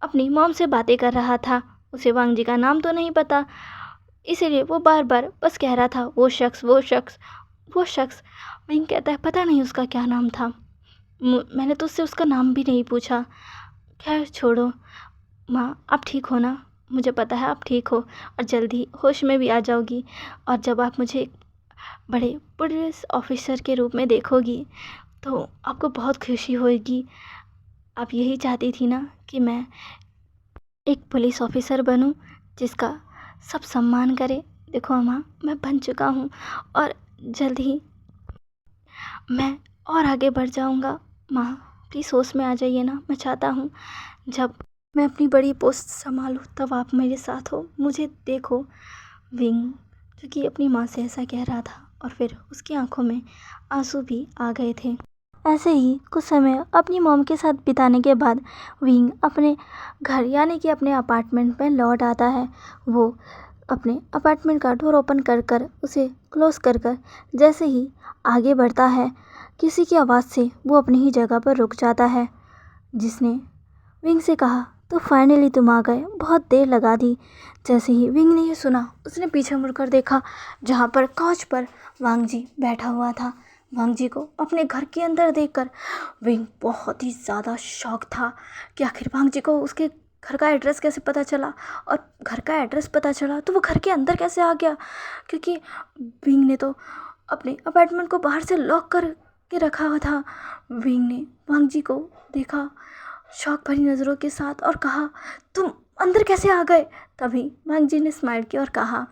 अपनी मॉम से बातें कर रहा था। उसे वांग जी का नाम तो नहीं पता, इसीलिए वो बार बार बस कह रहा था वो शख्स वो शख्स वो शख्स। विंग कहता है पता नहीं उसका क्या नाम था, मैंने तो उससे उसका नाम भी नहीं पूछा। खैर छोड़ो माँ, आप ठीक हो ना? मुझे पता है आप ठीक हो और जल्दी होश में भी आ जाओगी, और जब आप मुझे एक बड़े पुलिस ऑफिसर के रूप में देखोगी तो आपको बहुत खुशी होगी। आप यही चाहती थी ना कि मैं एक पुलिस ऑफिसर बनूं जिसका सब सम्मान करे। देखो माँ, मैं बन चुका हूँ और जल्द ही मैं और आगे बढ़ जाऊँगा। माँ प्लीज़ होश में आ जाइए ना, मैं चाहता हूँ जब मैं अपनी बड़ी पोस्ट संभालूं तब आप मेरे साथ हो, मुझे देखो। विंग जो कि अपनी माँ से ऐसा कह रहा था और फिर उसकी आंखों में आंसू भी आ गए थे। ऐसे ही कुछ समय अपनी मॉम के साथ बिताने के बाद विंग अपने घर यानी कि अपने अपार्टमेंट में लौट आता है। वो अपने अपार्टमेंट का डोर ओपन कर कर उसे क्लोज कर कर जैसे ही आगे बढ़ता है, किसी की आवाज़ से वो अपनी ही जगह पर रुक जाता है, जिसने विंग से कहा तो फाइनली तुम आ गए, बहुत देर लगा दी। जैसे ही विंग ने ये सुना उसने पीछे मुड़कर देखा जहाँ पर कांच पर वांग जी बैठा हुआ था। वांग जी को अपने घर के अंदर देखकर विंग बहुत ही ज़्यादा शॉक था कि आखिर वांग जी को उसके घर का एड्रेस कैसे पता चला, और घर का एड्रेस पता चला तो वो घर के अंदर कैसे आ गया, क्योंकि विंग ने तो अपने अपार्टमेंट को बाहर से लॉक कर के रखा हुआ था। विंग ने वांग जी को देखा शौक भरी नज़रों के साथ और कहा तुम अंदर कैसे आ गए। तभी वांग जी ने स्माइल किया और कहा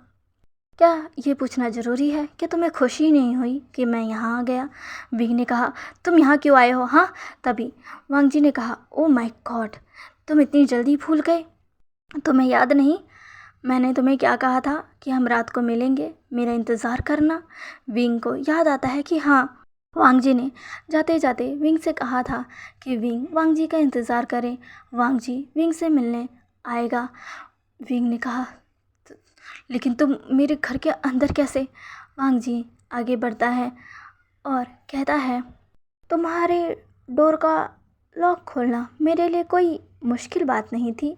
क्या ये पूछना ज़रूरी है कि तुम्हें खुशी नहीं हुई कि मैं यहाँ आ गया। विंग ने कहा तुम यहाँ क्यों आए हो। हाँ, तभी वांग जी ने कहा ओ माय गॉड, तुम इतनी जल्दी भूल गए, तुम्हें याद नहीं मैंने तुम्हें क्या कहा था कि हम रात को मिलेंगे, मेरा इंतज़ार करना। विंग को याद आता है कि हाँ, वांग जी ने जाते जाते विंग से कहा था कि विंग वांग जी का इंतज़ार करे, वांग जी विंग से मिलने आएगा। विंग ने कहा लेकिन तुम मेरे घर के अंदर कैसे। वांग जी आगे बढ़ता है और कहता है तुम्हारे डोर का लॉक खोलना मेरे लिए कोई मुश्किल बात नहीं थी,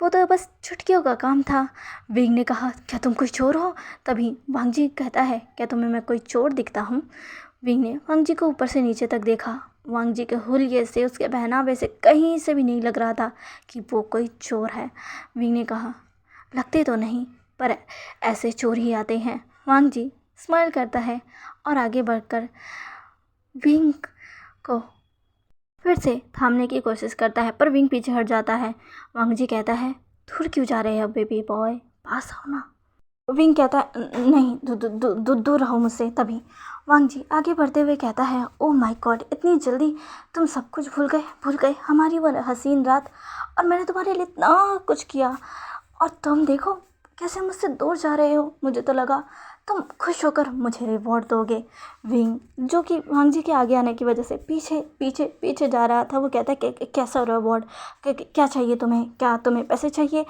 वो तो बस चुटकियों का काम था। विंग ने कहा क्या तुम कोई चोर हो। तभी वांग जी कहता है क्या तुम्हें मैं कोई चोर दिखता हूँ। विंग ने वांग जी को ऊपर से नीचे तक देखा। वांग जी के हुलिये से, उसके पहनावे से कहीं से भी नहीं लग रहा था कि वो कोई चोर है। विंग ने कहा लगते तो नहीं, पर ऐसे चोर ही आते हैं। वांग जी स्माइल करता है और आगे बढ़कर विंग को फिर से थामने की कोशिश करता है, पर विंग पीछे हट जाता है। वांग जी कहता है दूर क्यों जा रहे हो बेबी बॉय, पास आओ ना। विंग कहता है नहीं, दूर रहो मुझसे। तभी वांग जी आगे बढ़ते हुए कहता है ओ माय गॉड, इतनी जल्दी तुम सब कुछ भूल गए हमारी वो हसीन रात, और मैंने तुम्हारे लिए इतना कुछ किया और तुम देखो कैसे मुझसे दूर जा रहे हो। मुझे तो लगा तुम खुश होकर मुझे रिवॉर्ड दोगे। विंग जो कि वांग जी के आगे आने की वजह से पीछे पीछे पीछे जा रहा था, वो कहता है कि कैसा रिवॉर्ड, क्या चाहिए तुम्हें, क्या तुम्हें पैसे चाहिए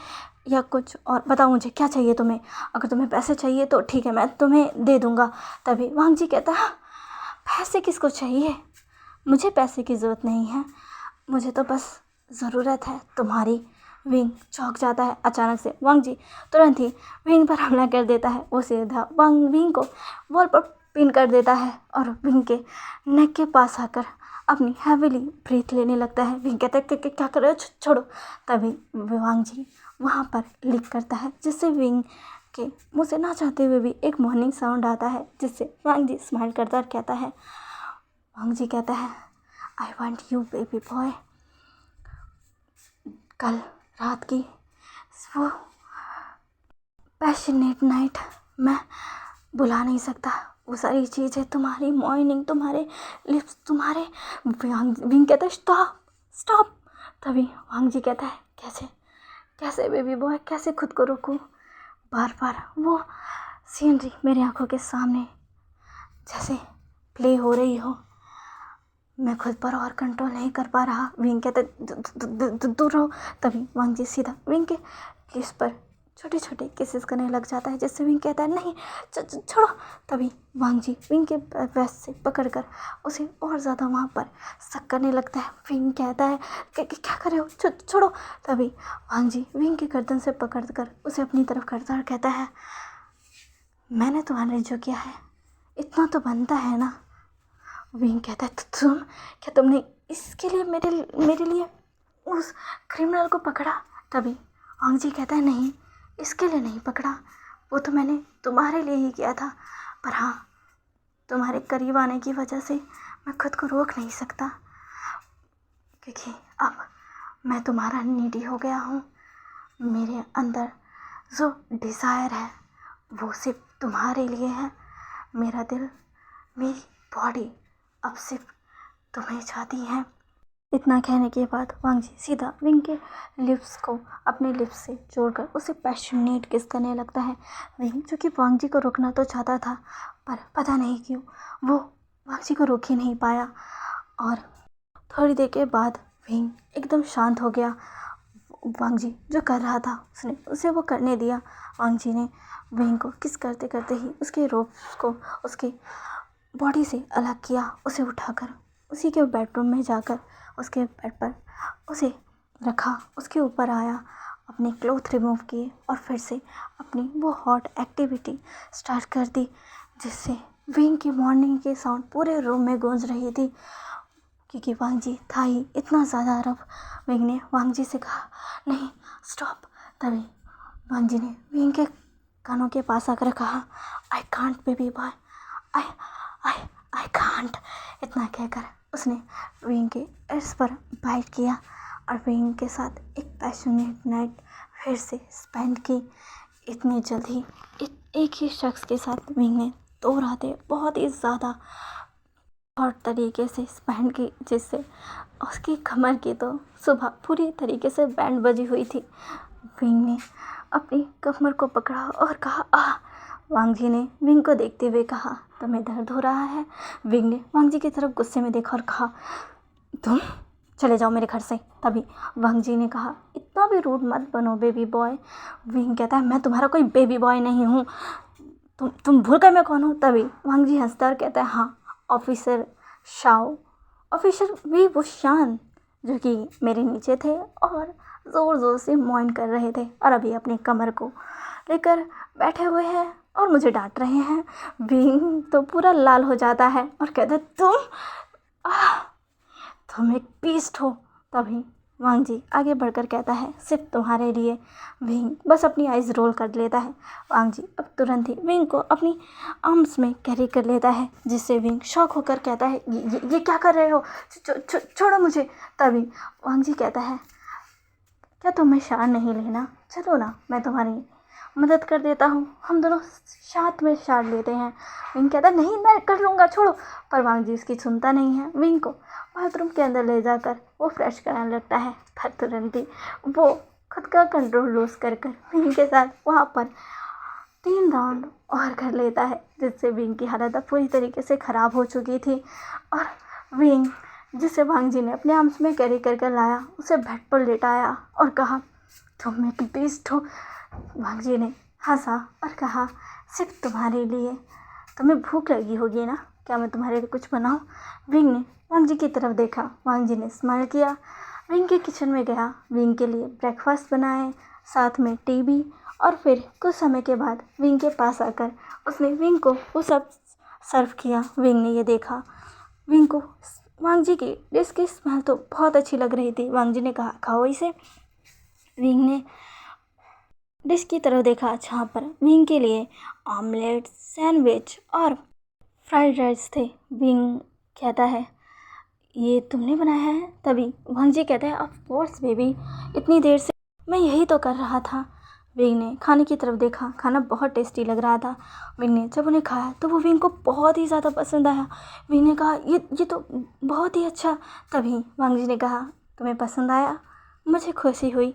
या कुछ और, बताओ मुझे क्या चाहिए तुम्हें। अगर तुम्हें पैसे चाहिए तो ठीक है, मैं तुम्हें दे दूँगा। तभी वांग जी कहता है पैसे किसको चाहिए, मुझे पैसे की ज़रूरत नहीं है, मुझे तो बस ज़रूरत है तुम्हारी। विंग चौंक जाता है अचानक से। वांग जी तुरंत ही विंग पर हमला कर देता है। वो सीधा विंग को वॉल पर पिन कर देता है और विंग के नेक के पास आकर अपनी हैवीली ब्रीथ लेने लगता है। विंग कहता है क्या कर रहे हो, छोड़ो। तभी वांग जी वहाँ पर क्लिक करता है जिससे विंग के मुँह से ना चाहते हुए भी एक मॉर्निंग साउंड आता है, जिससे वांग जी स्माइल करता कहता है। वांग जी कहता है, I want you baby boy. कल रात की वो पैशनेट नाइट मैं भुला नहीं सकता। वो सारी चीज़ें, तुम्हारी मॉर्निंग, तुम्हारे लिप्स, तुम्हारे विंग कहता है स्टॉप स्टॉप। तभी वांग जी कहता है, कैसे कैसे बेबी बॉय, कैसे खुद को रोकूं। बार बार वो सीनरी मेरी आंखों के सामने जैसे प्ले हो रही हो, मैं खुद पर और कंट्रोल नहीं कर पा रहा। विंग कहता है दूर रहो। तभी वांग जी सीधा विंग के लिप्स पर छोटे छोटे किसेस करने लग जाता है, जिससे विंग कहता है नहीं छोड़ो। तभी वांग जी विंग के वेस्ट से पकड़कर उसे और ज़्यादा वहाँ पर सक करने लगता है। विंग कहता है क्या कर रहे हो, छोड़ो। तभी वांग जी विंग के गर्दन से पकड़कर उसे अपनी तरफ करता और कहता है, मैंने तुम्हारे लिए जो किया है इतना तो बनता है ना। विंग कहता है क्या तुमने इसके लिए मेरे लिए उस क्रिमिनल को पकड़ा। तभी वांग जी कहता है, नहीं, इसके लिए नहीं पकड़ा, वो तो मैंने तुम्हारे लिए ही किया था, पर हाँ, तुम्हारे करीब आने की वजह से मैं खुद को रोक नहीं सकता, क्योंकि अब मैं तुम्हारा नीडी हो गया हूँ। मेरे अंदर जो डिज़ायर है वो सिर्फ तुम्हारे लिए है। मेरा दिल, मेरी बॉडी अब सिर्फ तुम्हें चाहती है। इतना कहने के बाद वांग जी सीधा विंग के लिप्स को अपने लिप्स से जोड़कर उसे पैशनेट किस करने लगता है। विंग, जो कि वांग जी को रोकना तो चाहता था, पर पता नहीं क्यों वो वांग जी को रोक ही नहीं पाया। और थोड़ी देर के बाद विंग एकदम शांत हो गया। वांग जी जो कर रहा था उसे वो करने दिया। वांग जी ने विंग को किस करते करते ही उसके रोप्स को उसके बॉडी से अलग किया। उसे उठाकर उसी के बेडरूम में जाकर उसके बेड पर उसे रखा, उसके ऊपर आया, अपने क्लोथ रिमूव किए और फिर से अपनी वो हॉट एक्टिविटी स्टार्ट कर दी, जिससे विंग की मॉर्निंग की साउंड पूरे रूम में गूंज रही थी, क्योंकि वांग जी था ही इतना ज़्यादा रफ। विंग ने वांग जी से कहा, नहीं स्टॉप। तभी वांग जी ने विंग के कानों के पास आकर कहा, I can't baby boy, I I I can't. इतना कहकर उसने विंग के एड्स पर बाइट किया और विंग के साथ एक पैशनेट नाइट फिर से स्पेंड की। इतनी जल्दी एक ही शख्स के साथ विंग ने 2 रातें बहुत ही ज़्यादा हॉट तरीके से स्पेंड की, जिससे उसकी कमर की तो सुबह पूरी तरीके से बैंड बजी हुई थी। विंग ने अपनी कमर को पकड़ा और कहा, आह। वांग जी ने विंग को देखते हुए कहा, तुम्हें दर्द हो रहा है। विंग ने वांग जी की तरफ गुस्से में देखा और कहा, तुम चले जाओ मेरे घर से। तभी वांग जी ने कहा, इतना भी रूड मत बनो बेबी बॉय। विंग कहता है, मैं तुम्हारा कोई बेबी बॉय नहीं हूँ, तुम भूल गए मैं कौन हूँ। तभी वांग जी हंसता और कहता है, हाँ, ऑफिसर शाओ, ऑफिसर वी वुशान, जो कि मेरे नीचे थे और ज़ोर ज़ोर से मॉइन कर रहे थे और अभी अपनी कमर को लेकर बैठे हुए हैं और मुझे डांट रहे हैं। विंग तो पूरा लाल हो जाता है और कहता है, तुम एक बीस्ट हो। तभी वांग जी आगे बढ़कर कहता है, सिर्फ तुम्हारे लिए। विंग बस अपनी आइज़ रोल कर लेता है। वांग जी अब तुरंत ही विंग को अपनी आर्म्स में कैरी कर लेता है, जिससे विंग शॉक होकर कहता है, ये क्या कर रहे हो, छोड़ो मुझे। तभी वांग जी कहता है, क्या तुम्हें शान नहीं लेना, चलो ना, मैं तुम्हारी मदद कर देता हूँ, हम दोनों साथ में शान लेते हैं। विंग कहता है, नहीं मैं कर लूँगा, छोड़ो। पर वांग जी उसकी सुनता नहीं है। विंग को बाथरूम के अंदर ले जाकर वो फ्रेश कराने लगता है, पर तुरंत ही वो खुद का कंट्रोल लूज कर विंग के साथ वहाँ पर 3 राउंड और कर लेता है, जिससे विंग की हालत अब पूरी तरीके से ख़राब हो चुकी थी। और विंग, जिसे वांग जी ने अपने आर्म्स में कैरी कर लाया, उसे बेड पर लेटाया और कहा, तुम एक बीस्ट हो। वांग जी ने हंसा और कहा, सिर्फ तुम्हारे लिए, तुम्हें भूख लगी होगी ना, क्या मैं तुम्हारे लिए कुछ बनाऊं। विंग ने वांग जी की तरफ देखा, वांग जी ने स्माइल किया, विंग के किचन में गया, विंग के लिए ब्रेकफास्ट बनाए, साथ में टी भी। और फिर कुछ समय के बाद विंग के पास आकर उसने विंग को वो सब सर्व किया। विंग ने ये देखा, विंग को वांग जी की डिश की स्मेल तो बहुत अच्छी लग रही थी। वांग जी ने कहा, खाओ इसे। विंग ने डिश की तरफ देखा जहाँ पर विंग के लिए ऑमलेट, सैंडविच और फ्राइड राइस थे। विंग कहता है, ये तुमने बनाया है? तभी वांग जी कहता है, ऑफ कोर्स बेबी, इतनी देर से मैं यही तो कर रहा था। विंग ने खाने की तरफ देखा, खाना बहुत टेस्टी लग रहा था। विंग ने जब उन्हें खाया तो वो विंग को बहुत ही ज़्यादा पसंद आया। विंग ने कहा, ये तो बहुत ही अच्छा। तभी वांग जी ने कहा, तुम्हें पसंद आया? मुझे खुशी हुई,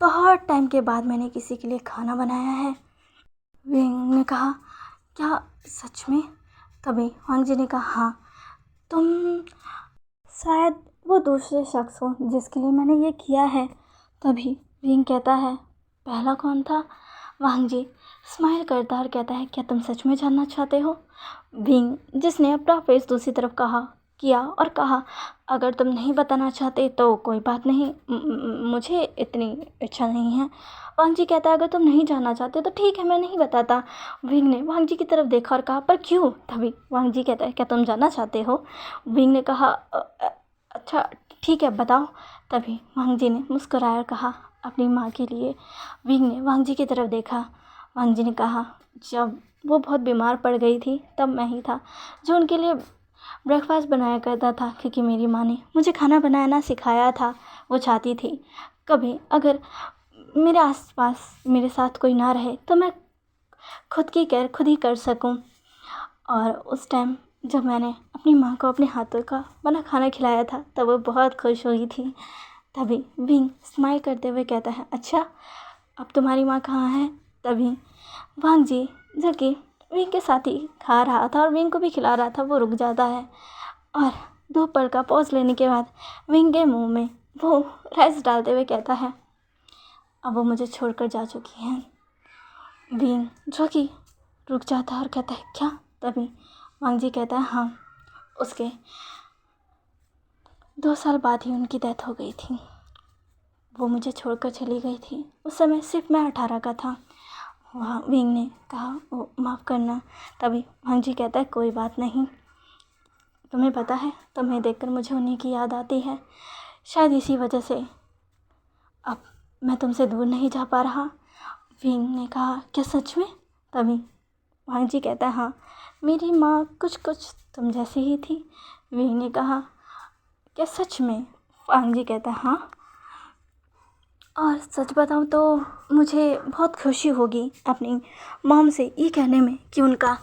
बहुत टाइम के बाद मैंने किसी के लिए खाना बनाया है। विंग ने कहा, क्या सच में? तभी वांग जी ने कहा, हाँ, तुम शायद वो दूसरे शख्स हो जिसके लिए मैंने ये किया है। तभी विंग कहता है, पहला कौन था? वांग जी स्माइल करता और कहता है, क्या तुम सच में जानना चाहते हो? विंग, जिसने अपना फेस दूसरी तरफ किया और कहा, अगर तुम नहीं बताना चाहते तो कोई बात नहीं, मुझे इतनी इच्छा नहीं है। वांग जी कहता है, अगर तुम नहीं जानना चाहते तो ठीक है, मैं नहीं बताता। विंग ने वांग जी की तरफ देखा और कहा, पर क्यों? तभी वांग जी कहता है, क्या तुम जानना चाहते हो? विंग ने कहा, अच्छा ठीक है, बताओ। तभी वांग जी ने मुस्कुराया और कहा, अपनी माँ के लिए। विंग ने वांग जी की तरफ देखा। वांग जी ने कहा, जब वो बहुत बीमार पड़ गई थी तब मैं ही था जो उनके लिए ब्रेकफास्ट बनाया करता था, क्योंकि मेरी माँ ने मुझे खाना बनाना सिखाया था। वो चाहती थी कभी अगर मेरे आसपास मेरे साथ कोई ना रहे तो मैं खुद की केयर खुद ही कर सकूं। और उस टाइम जब मैंने अपनी माँ को अपने हाथों का बना खाना खिलाया था तब वो बहुत खुश हुई थी। तभी विंग स्माइल करते हुए कहता है, अच्छा, अब तुम्हारी माँ कहाँ है? तभी वांग जी, जो कि विंग के साथ ही खा रहा था और विंग को भी खिला रहा था, वो रुक जाता है और 2 पल का पॉज लेने के बाद विंग के मुंह में वो राइस डालते हुए कहता है, अब वो मुझे छोड़कर जा चुकी हैं। विंग, जो कि रुक जाता है और कहता है, क्या? तभी वांग जी कहता है, हाँ, उसके 2 साल बाद ही उनकी डेथ हो गई थी। वो मुझे छोड़कर चली गई थी। उस समय सिर्फ मैं 18 का था। वहाँ विंग ने कहा, ओ माफ़ करना। तभी वांग जी कहता है, कोई बात नहीं, तुम्हें पता है, तुम्हें देखकर मुझे उन्हीं की याद आती है। शायद इसी वजह से अब मैं तुमसे दूर नहीं जा पा रहा। विंग ने कहा, क्या सच में? तभी वांग जी कहता है, हाँ, मेरी माँ कुछ कुछ तुम जैसी ही थी। विंग ने कहा, क्या सच में? वांग जी कहता है, हाँ, और सच बताऊँ तो मुझे बहुत खुशी होगी अपनी मॉम से ये कहने में कि उनका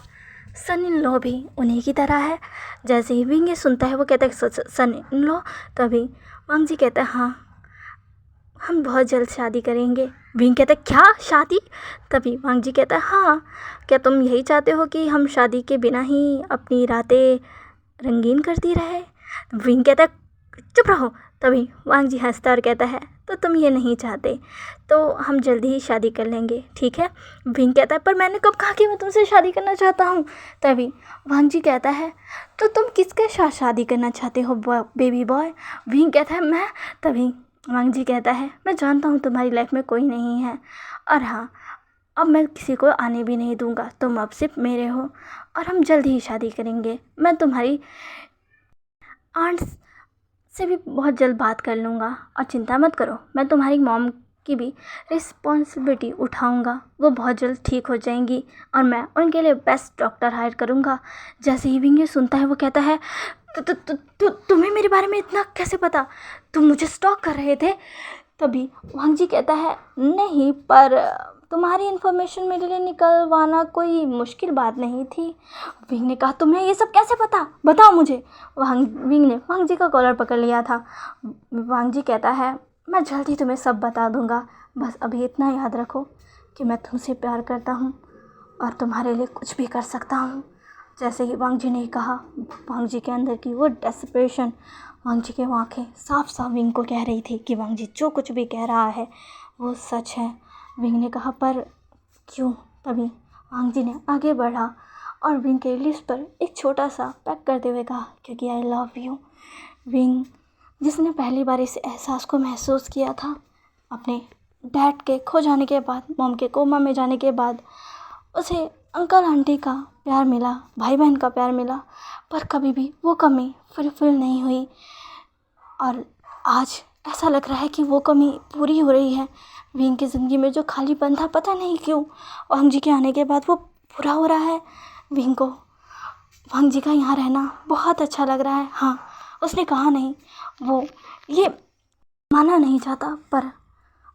सन इन लॉ भी उन्हीं की तरह है। जैसे ही विंग ये सुनता है वो कहता है, सन इन लॉ? तभी वांग जी कहता है, हाँ, हम बहुत जल्द शादी करेंगे। विंग कहता है, क्या शादी? तभी वांग जी कहता है, हाँ, क्या तुम यही चाहते हो कि हम शादी के बिना ही अपनी रातें रंगीन करती रहे? विंग कहता है, चुप रहो। तभी वांग जी हंसता और कहता है, तो तुम ये नहीं चाहते तो हम जल्दी ही शादी कर लेंगे, ठीक है? विंग कहता है, पर मैंने कब कहा कि मैं तुमसे शादी करना चाहता हूँ? तभी वांग जी कहता है, तो तुम किसके साथ शादी करना चाहते हो बेबी बॉय? विंग कहता है, मैं। तभी वांग जी कहता है, मैं जानता हूँ तुम्हारी लाइफ में कोई नहीं है, और हाँ, अब मैं किसी को आने भी नहीं दूँगा, तुम अब सिर्फ मेरे हो और हम जल्दी ही शादी करेंगे। मैं तुम्हारी आंट से भी बहुत जल्द बात कर लूँगा और चिंता मत करो, मैं तुम्हारी मॉम की भी रिस्पॉन्सिबिलिटी उठाऊँगा। वो बहुत जल्द ठीक हो जाएंगी और मैं उनके लिए बेस्ट डॉक्टर हायर करूँगा। जैसे ही विंग ये सुनता है वो कहता है, तुम्हें मेरे बारे में इतना कैसे पता? तुम मुझे स्टॉक कर रहे थे? तभी वांग जी कहता है, नहीं, पर तुम्हारी इन्फॉर्मेशन मेरे लिए निकलवाना कोई मुश्किल बात नहीं थी। विंग ने कहा, तुम्हें ये सब कैसे पता? बताओ मुझे। विंग ने वांग जी का कॉलर पकड़ लिया था। वांग जी कहता है, मैं जल्दी तुम्हें सब बता दूंगा, बस अभी इतना याद रखो कि मैं तुमसे प्यार करता हूँ और तुम्हारे लिए कुछ भी कर सकता हूँ। जैसे ही वांग जी ने कहा, वांग जी के अंदर की वो डेस्परेशन, वांग जी की आँखें साफ साफ विंग को कह रही थी कि वांग जी जो कुछ भी कह रहा है वो सच है। विंग ने कहा, पर क्यों? तभी वांग जी ने आगे बढ़ा और विंग के लिप्स पर एक छोटा सा पैक करते हुए कहा, क्योंकि आई लव यू। विंग, जिसने पहली बार इस एहसास को महसूस किया था अपने डैड के खो जाने के बाद, मॉम के कोमा में जाने के बाद, उसे अंकल आंटी का प्यार मिला, भाई बहन का प्यार मिला, पर कभी भी वो कमी फुलफिल नहीं हुई। और आज ऐसा लग रहा है कि वो कमी पूरी हो रही है। विंग की ज़िंदगी में जो खालीपन था, पता नहीं क्यों वांग जी के आने के बाद वो पूरा हो रहा है। विंग को वांग जी का यहाँ रहना बहुत अच्छा लग रहा है। हाँ, उसने कहा नहीं, वो ये माना नहीं चाहता, पर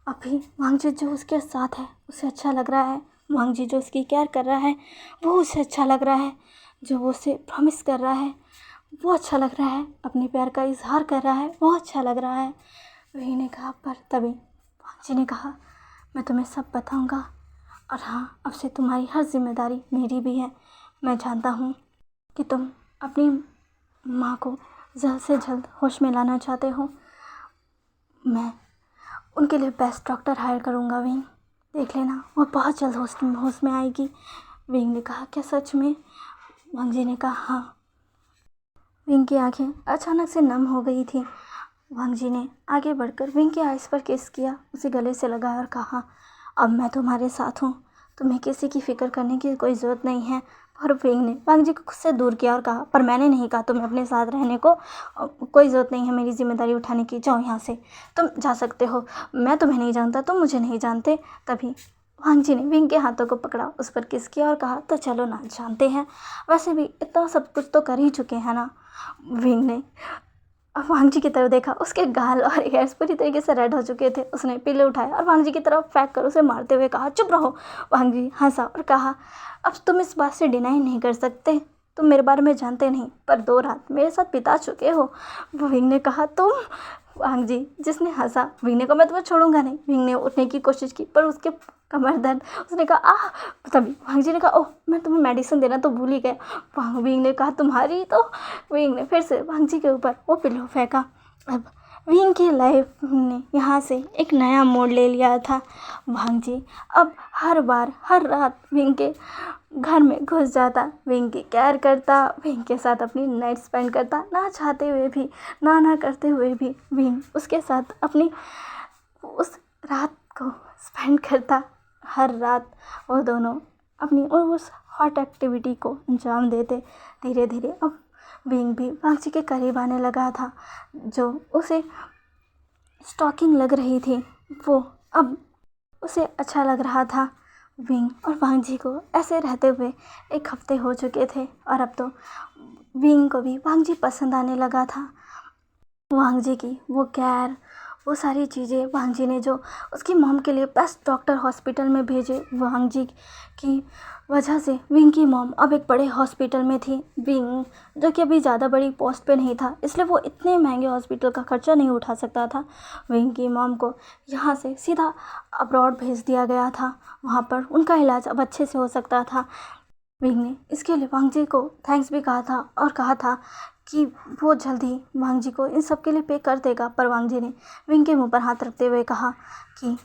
अभी वांग जी जो उसके साथ है उसे अच्छा लग रहा है। वांग जी जो उसकी केयर कर रहा है वो उसे अच्छा लग रहा है। जो वो उसे प्रॉमिस कर रहा है वो अच्छा लग रहा है। अपने प्यार का इजहार कर रहा है वो अच्छा लग रहा है। वही ने कहा, पर तभी वांग जी ने कहा, मैं तुम्हें सब बताऊंगा, और हाँ, अब से तुम्हारी हर जिम्मेदारी मेरी भी है। मैं जानता हूँ कि तुम अपनी माँ को जल्द से जल्द होश में लाना चाहते हो। मैं उनके लिए बेस्ट डॉक्टर हायर करूँगा विंग, देख लेना, वो बहुत जल्द होश में आएगी। विंग ने कहा, क्या सच में? वांग जी ने कहा, हाँ। विंग की आंखें अचानक से नम हो गई थी। वांग जी ने आगे बढ़कर विंग के आइस पर किस किया, उसे गले से लगाया और कहा, अब मैं तुम्हारे साथ हूँ, तुम्हें किसी की फ़िक्र करने की कोई ज़रूरत नहीं है। और विंग ने वांग जी को खुद से दूर किया और कहा, पर मैंने नहीं कहा तुम्हें अपने साथ रहने को, कोई ज़रूरत नहीं है मेरी जिम्मेदारी उठाने की, जाओ यहाँ से, तुम जा सकते हो, मैं तुम्हें नहीं जानता, तुम मुझे नहीं जानते। तभी वांग जी ने विंग के हाथों को पकड़ा, उस पर किस किया और कहा, तो चलो ना, जानते हैं, वैसे भी इतना सब कुछ तो कर ही चुके हैं ना। विंग ने वांग जी की तरफ देखा, उसके गाल और हेयर्स पूरी तरीके से रेड हो चुके थे। उसने पिल्ले उठाए और वांग जी की तरफ फेंक कर उसे मारते हुए कहा, चुप रहो। वांग जी हंसा और कहा, अब तुम इस बात से डिनाई नहीं कर सकते, तुम मेरे बारे में जानते नहीं, पर 2 रात मेरे साथ बिता चुके हो। विंग ने कहा, तुम? वांग जी जिसने हंसा, विंग ने कहा, मैं तुम्हें छोड़ूंगा नहीं। विंग ने उठने की कोशिश की, पर उसके कमर दर्द, उसने कहा, आह। तभी वांग जी ने कहा, ओह, मैं तुम्हें मेडिसिन देना तो भूल ही गया। विंग ने कहा, तुम्हारी तो। विंग ने फिर से वांग जी के ऊपर वो पिल्लो फेंका। अब विंग की लाइफ ने यहाँ से एक नया मोड़ ले लिया था। वांग जी अब हर बार हर रात विंग के घर में घुस जाता, विंग की केयर करता, विंग के साथ अपनी नाइट स्पेंड करता, ना चाहते हुए भी, ना करते हुए भी विंग उसके साथ अपनी उस रात को स्पेंड करता। हर रात वो दोनों अपनी उस हॉट एक्टिविटी को अंजाम देते। धीरे धीरे अब विंग भी वांग जी के करीब आने लगा था। जो उसे स्टॉकिंग लग रही थी वो अब उसे अच्छा लग रहा था। विंग और वांग जी को ऐसे रहते हुए 1 हफ्ते हो चुके थे, और अब तो विंग को भी वांग जी पसंद आने लगा था। वांग जी की वो केयर, वो सारी चीज़ें, वांग जी ने जो उसकी मॉम के लिए बेस्ट डॉक्टर हॉस्पिटल में भेजे, वांग जी की वजह से विंग की मॉम अब एक बड़े हॉस्पिटल में थी। विंग जो कि अभी ज़्यादा बड़ी पोस्ट पे नहीं था, इसलिए वो इतने महंगे हॉस्पिटल का खर्चा नहीं उठा सकता था। विंग की मॉम को यहाँ से सीधा अब्रॉड भेज दिया गया था, वहाँ पर उनका इलाज अब अच्छे से हो सकता था। विंग ने इसके लिए वांग जी को थैंक्स भी कहा था, और कहा था कि वो जल्दी वांग जी को इन सब के लिए पे कर देगा। पर वांग जी ने विंग के मुंह पर हाथ रखते हुए कहा कि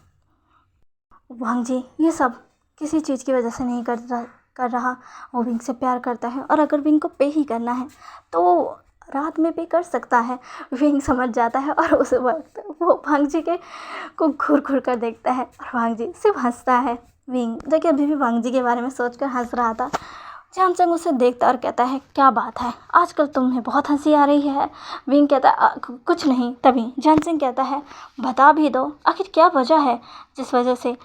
वांग जी ये सब किसी चीज़ की वजह से नहीं कर रहा, वो विंग से प्यार करता है, और अगर विंग को पे ही करना है तो रात में पे कर सकता है। विंग समझ जाता है, और उस वक्त वो वांग जी के को घूर घूर कर देखता है, और वांग जी सिर्फ हंसता है। विंग जो कि अभी भी वांग जी के बारे में सोचकर हंस रहा था, सैमसंग उसे देखता और कहता है, क्या बात है, आजकल तुम्हें बहुत हंसी आ रही है। विंग कहता है, कुछ नहीं। तभी जानसिंग कहता है, बता भी दो, आखिर क्या वजह है जिस वजह से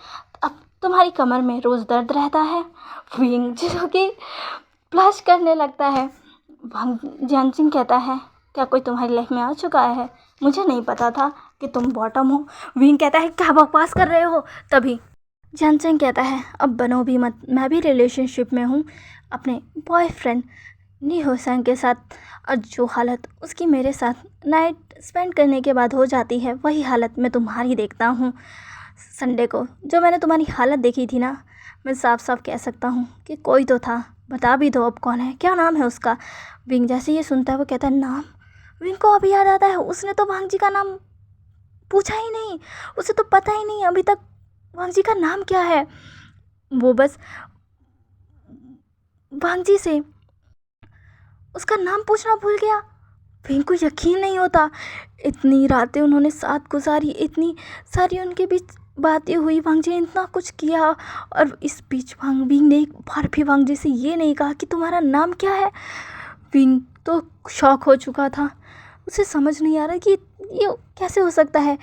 अब तुम्हारी कमर में रोज़ दर्द रहता है। विंग जो कि ब्लश करने लगता है। जानसिंग कहता है, क्या कोई तुम्हारी लाइफ में आ चुका है? मुझे नहीं पता था कि तुम बॉटम हो। विंग कहता है, क्या बकवास कर रहे हो? तभी जानसिंग कहता है, अब बनो भी मत, मैं भी रिलेशनशिप में हूँ अपने बॉयफ्रेंड नी हुसैन के साथ, और जो हालत उसकी मेरे साथ नाइट स्पेंड करने के बाद हो जाती है, वही हालत मैं तुम्हारी देखता हूँ। संडे को जो मैंने तुम्हारी हालत देखी थी ना, मैं साफ साफ कह सकता हूँ कि कोई तो था। बता भी दो अब कौन है, क्या नाम है उसका? विंग जैसे ये सुनता है वो कहता है, नाम? विंग को अभी याद आता है, उसने तो वांग जी का नाम पूछा ही नहीं, उसे तो पता ही नहीं अभी तक वांग जी का नाम क्या है। वो बस वांग जी से उसका नाम पूछना भूल गया। विंग को यकीन नहीं होता, इतनी रातें उन्होंने साथ गुजारी, इतनी सारी उनके बीच बातें हुई, वांग जी ने इतना कुछ किया, और इस बीच विंग ने एक बार भी वांग जी से ये नहीं कहा कि तुम्हारा नाम क्या है। विंग तो शॉक हो चुका था, उसे समझ नहीं आ रहा कि ये कैसे हो सकता है।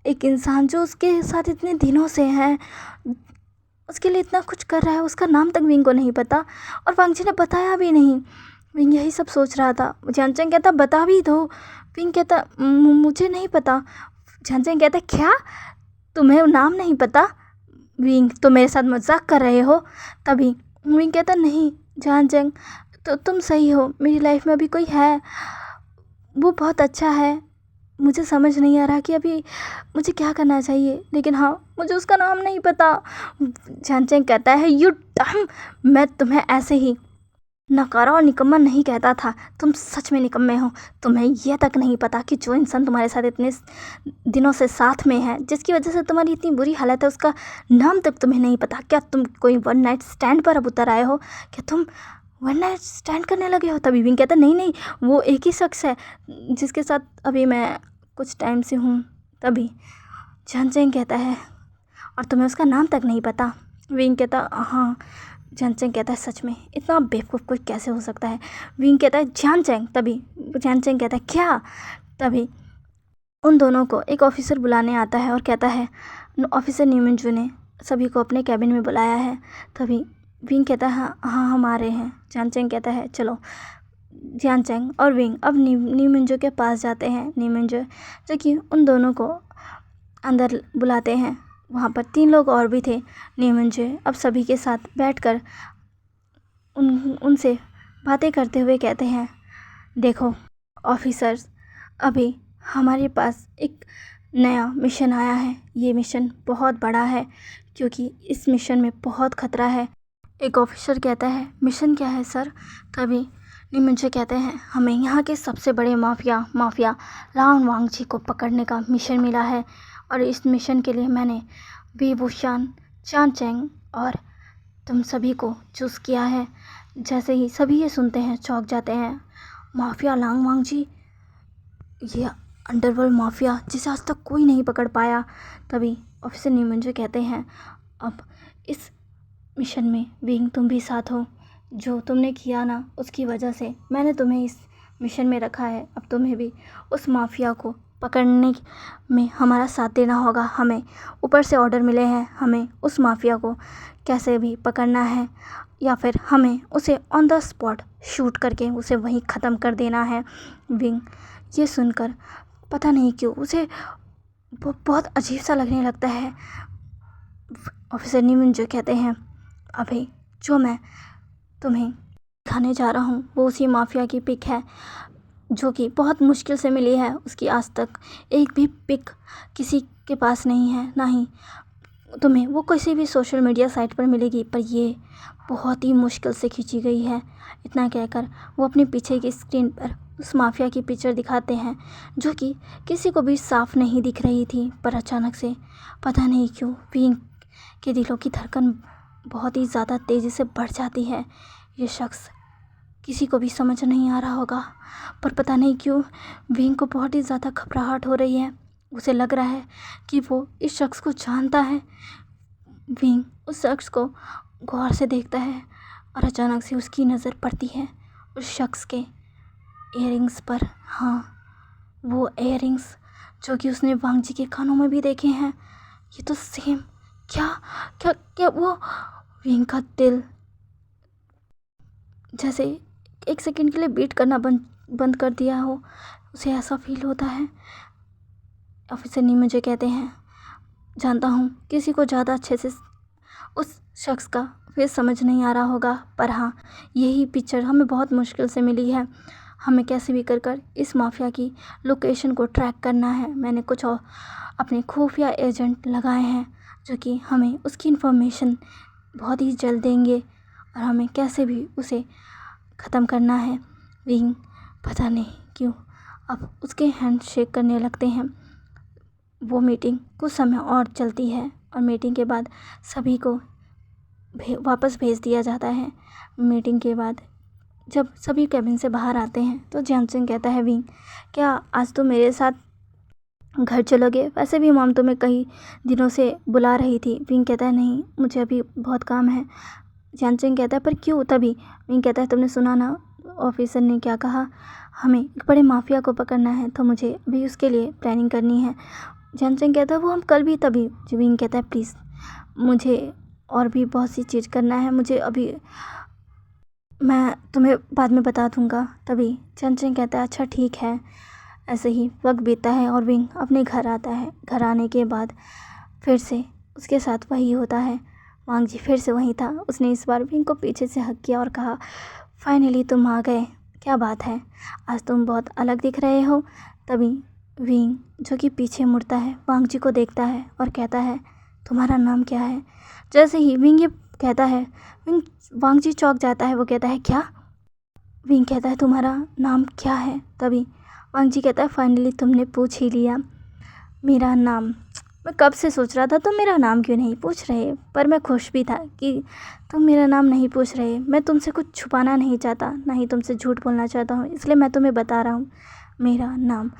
एक इंसान जो उसके साथ इतने दिनों से है, उसके लिए इतना कुछ कर रहा है, उसका नाम तक विंग को नहीं पता और वांगजी ने बताया भी नहीं। विंग यही सब सोच रहा था। जानचैन कहता बता भी दो। विंग कहता मुझे नहीं पता। जानचैन कहता क्या तुम्हें नाम नहीं पता? विंग तो मेरे साथ मजाक कर रहे हो? तभी विंग कहता नहीं जानचैन, तो तुम सही हो, मेरी लाइफ में अभी कोई है, वो बहुत अच्छा है। मुझे समझ नहीं आ रहा कि अभी मुझे क्या करना चाहिए, लेकिन हाँ मुझे उसका नाम नहीं पता। जानचैन कहता है यू डम, मैं तुम्हें ऐसे ही नकारा और निकम्मा नहीं कहता था, तुम सच में निकम्मे हो। तुम्हें यह तक नहीं पता कि जो इंसान तुम्हारे साथ इतने दिनों से साथ में है, जिसकी वजह से तुम्हारी इतनी बुरी हालत है, उसका नाम तक तुम्हें नहीं पता। क्या तुम कोई वन नाइट स्टैंड पर अब उतर आए हो? क्या तुम वन नाइट स्टैंड करने लगे हो? तभी विंग कहता नहीं नहीं, वो एक ही शख्स है जिसके साथ अभी मैं कुछ टाइम से हूँ। तभी जानचैन कहता है और तुम्हें उसका नाम तक नहीं पता? विंग कहता हाँ। जानचैन कहता है सच में इतना बेवकूफ़ कोई कैसे हो सकता है? विंग कहता है जानचैन। तभी जानचैन कहता है क्या? तभी उन दोनों को एक ऑफिसर बुलाने आता है और कहता है ऑफिसर न्यूमंजू ने सभी को अपने कैबिन में बुलाया है। तभी विंग कहता है हाँ हाँ हम आ रहे हैं। जानचैन कहता है चलो। जानचैन और विंग अब न्यूमंजू के पास जाते हैं। न्यूमंजू जो कि उन दोनों को अंदर बुलाते हैं। वहाँ पर 3 लोग और भी थे। न्यूमंजू अब सभी के साथ बैठकर उनसे बातें करते हुए कहते हैं देखो ऑफिसर्स, अभी हमारे पास एक नया मिशन आया है। ये मिशन बहुत बड़ा है क्योंकि इस मिशन में बहुत खतरा है। एक ऑफिसर कहता है मिशन क्या है सर? तभी न्यूमंजू कहते हैं हमें यहाँ के सबसे बड़े माफिया लाओ वांगजी को पकड़ने का मिशन मिला है और इस मिशन के लिए मैंने वी बुशान, जानचैन और तुम सभी को चूज़ किया है। जैसे ही सभी ये सुनते हैं चौंक जाते हैं। माफिया लांग वांगजी, ये अंडरवर्ल्ड माफिया जिसे आज तक कोई नहीं पकड़ पाया। तभी ऑफिसर न्यूमंजू कहते हैं अब इस मिशन में विंग तुम भी साथ हो। जो तुमने किया ना, उसकी वजह से मैंने तुम्हें इस मिशन में रखा है। अब तुम्हें भी उस माफिया को पकड़ने में हमारा साथ देना होगा। हमें ऊपर से ऑर्डर मिले हैं, हमें उस माफिया को कैसे भी पकड़ना है या फिर हमें उसे ऑन द स्पॉट शूट करके उसे वहीं ख़त्म कर देना है। विंग ये सुनकर पता नहीं क्यों उसे बहुत अजीब सा लगने लगता है। ऑफिसर न्यूमंजू कहते हैं अभी जो मैं तुम्हें दिखाने जा रहा हूँ वो उसी माफिया की पिक है जो कि बहुत मुश्किल से मिली है। उसकी आज तक एक भी पिक किसी के पास नहीं है, ना ही तुम्हें वो किसी भी सोशल मीडिया साइट पर मिलेगी, पर ये बहुत ही मुश्किल से खींची गई है। इतना कहकर वो अपने पीछे की स्क्रीन पर उस माफिया की पिक्चर दिखाते हैं जो कि किसी को भी साफ नहीं दिख रही थी। पर अचानक से पता नहीं क्यों विंग के दिलों की धड़कन बहुत ही ज़्यादा तेज़ी से बढ़ जाती है। ये शख्स किसी को भी समझ नहीं आ रहा होगा, पर पता नहीं क्यों विंग को बहुत ही ज़्यादा घबराहट हो रही है। उसे लग रहा है कि वो इस शख्स को जानता है। विंग उस शख्स को गौर से देखता है और अचानक से उसकी नज़र पड़ती है उस शख्स के इयररिंग्स पर। हाँ, वो इयररिंग्स जो कि उसने वांगजी के कानों में भी देखे हैं। ये तो सेम, क्या क्या क्या वो विंग का दिल जैसे एक सेकंड के लिए बीट करना बंद कर दिया हो, उसे ऐसा फील होता है। ऑफिसर नी मुझे कहते हैं जानता हूँ किसी को ज़्यादा अच्छे से उस शख्स का फेस समझ नहीं आ रहा होगा, पर हाँ यही पिक्चर हमें बहुत मुश्किल से मिली है। हमें कैसे भी कर इस माफिया की लोकेशन को ट्रैक करना है। मैंने कुछ और अपने खुफिया एजेंट लगाए हैं जो कि हमें उसकी इन्फॉर्मेशन बहुत ही जल्द देंगे और हमें कैसे भी उसे ख़त्म करना है। विंग पता नहीं क्यों अब उसके हैंड शेक करने लगते हैं। वो मीटिंग कुछ समय और चलती है और मीटिंग के बाद सभी को वापस भेज दिया जाता है। मीटिंग के बाद जब सभी कैबिन से बाहर आते हैं तो जानचैन कहता है विंग क्या आज तो मेरे साथ घर चलोगे? वैसे भी मॉम तुम्हें कई दिनों से बुला रही थी। विंग कहता है नहीं, मुझे अभी बहुत काम है। जानचैन कहता है पर क्यों? तभी विंग कहता है तुमने सुना ना ऑफिसर ने क्या कहा? हमें एक बड़े माफिया को पकड़ना है, तो मुझे अभी उसके लिए प्लानिंग करनी है। जैनचंग कहता है वो हम कल भी तभी। विंग कहता है प्लीज़ मुझे और भी बहुत सी चीज़ करना है, मुझे अभी मैं तुम्हें बाद में बता दूंगा। तभी जैनचंग कहता है अच्छा ठीक है। ऐसे ही वक्त बीतता है और विंग अपने घर आता है। घर आने के बाद फिर से उसके साथ वही होता है। वांग जी फिर से वहीं था। उसने इस बार विंग को पीछे से हक किया और कहा फाइनली तुम आ गए, क्या बात है, आज तुम बहुत अलग दिख रहे हो। तभी विंग जो कि पीछे मुड़ता है वांग जी को देखता है और कहता है तुम्हारा नाम क्या है। जैसे ही विंग ये कहता है विंग वांग जी चौंक जाता है। वो कहता है क्या। विंग कहता है तुम्हारा नाम क्या है। तभी वांग जी कहता है फाइनली तुमने पूछ ही लिया मेरा नाम। मैं कब से सोच रहा था तुम मेरा नाम क्यों नहीं पूछ रहे, पर मैं खुश भी था कि तुम मेरा नाम नहीं पूछ रहे। मैं तुमसे कुछ छुपाना नहीं चाहता, ना ही तुमसे झूठ बोलना चाहता हूँ, इसलिए मैं तुम्हें बता रहा हूँ मेरा नाम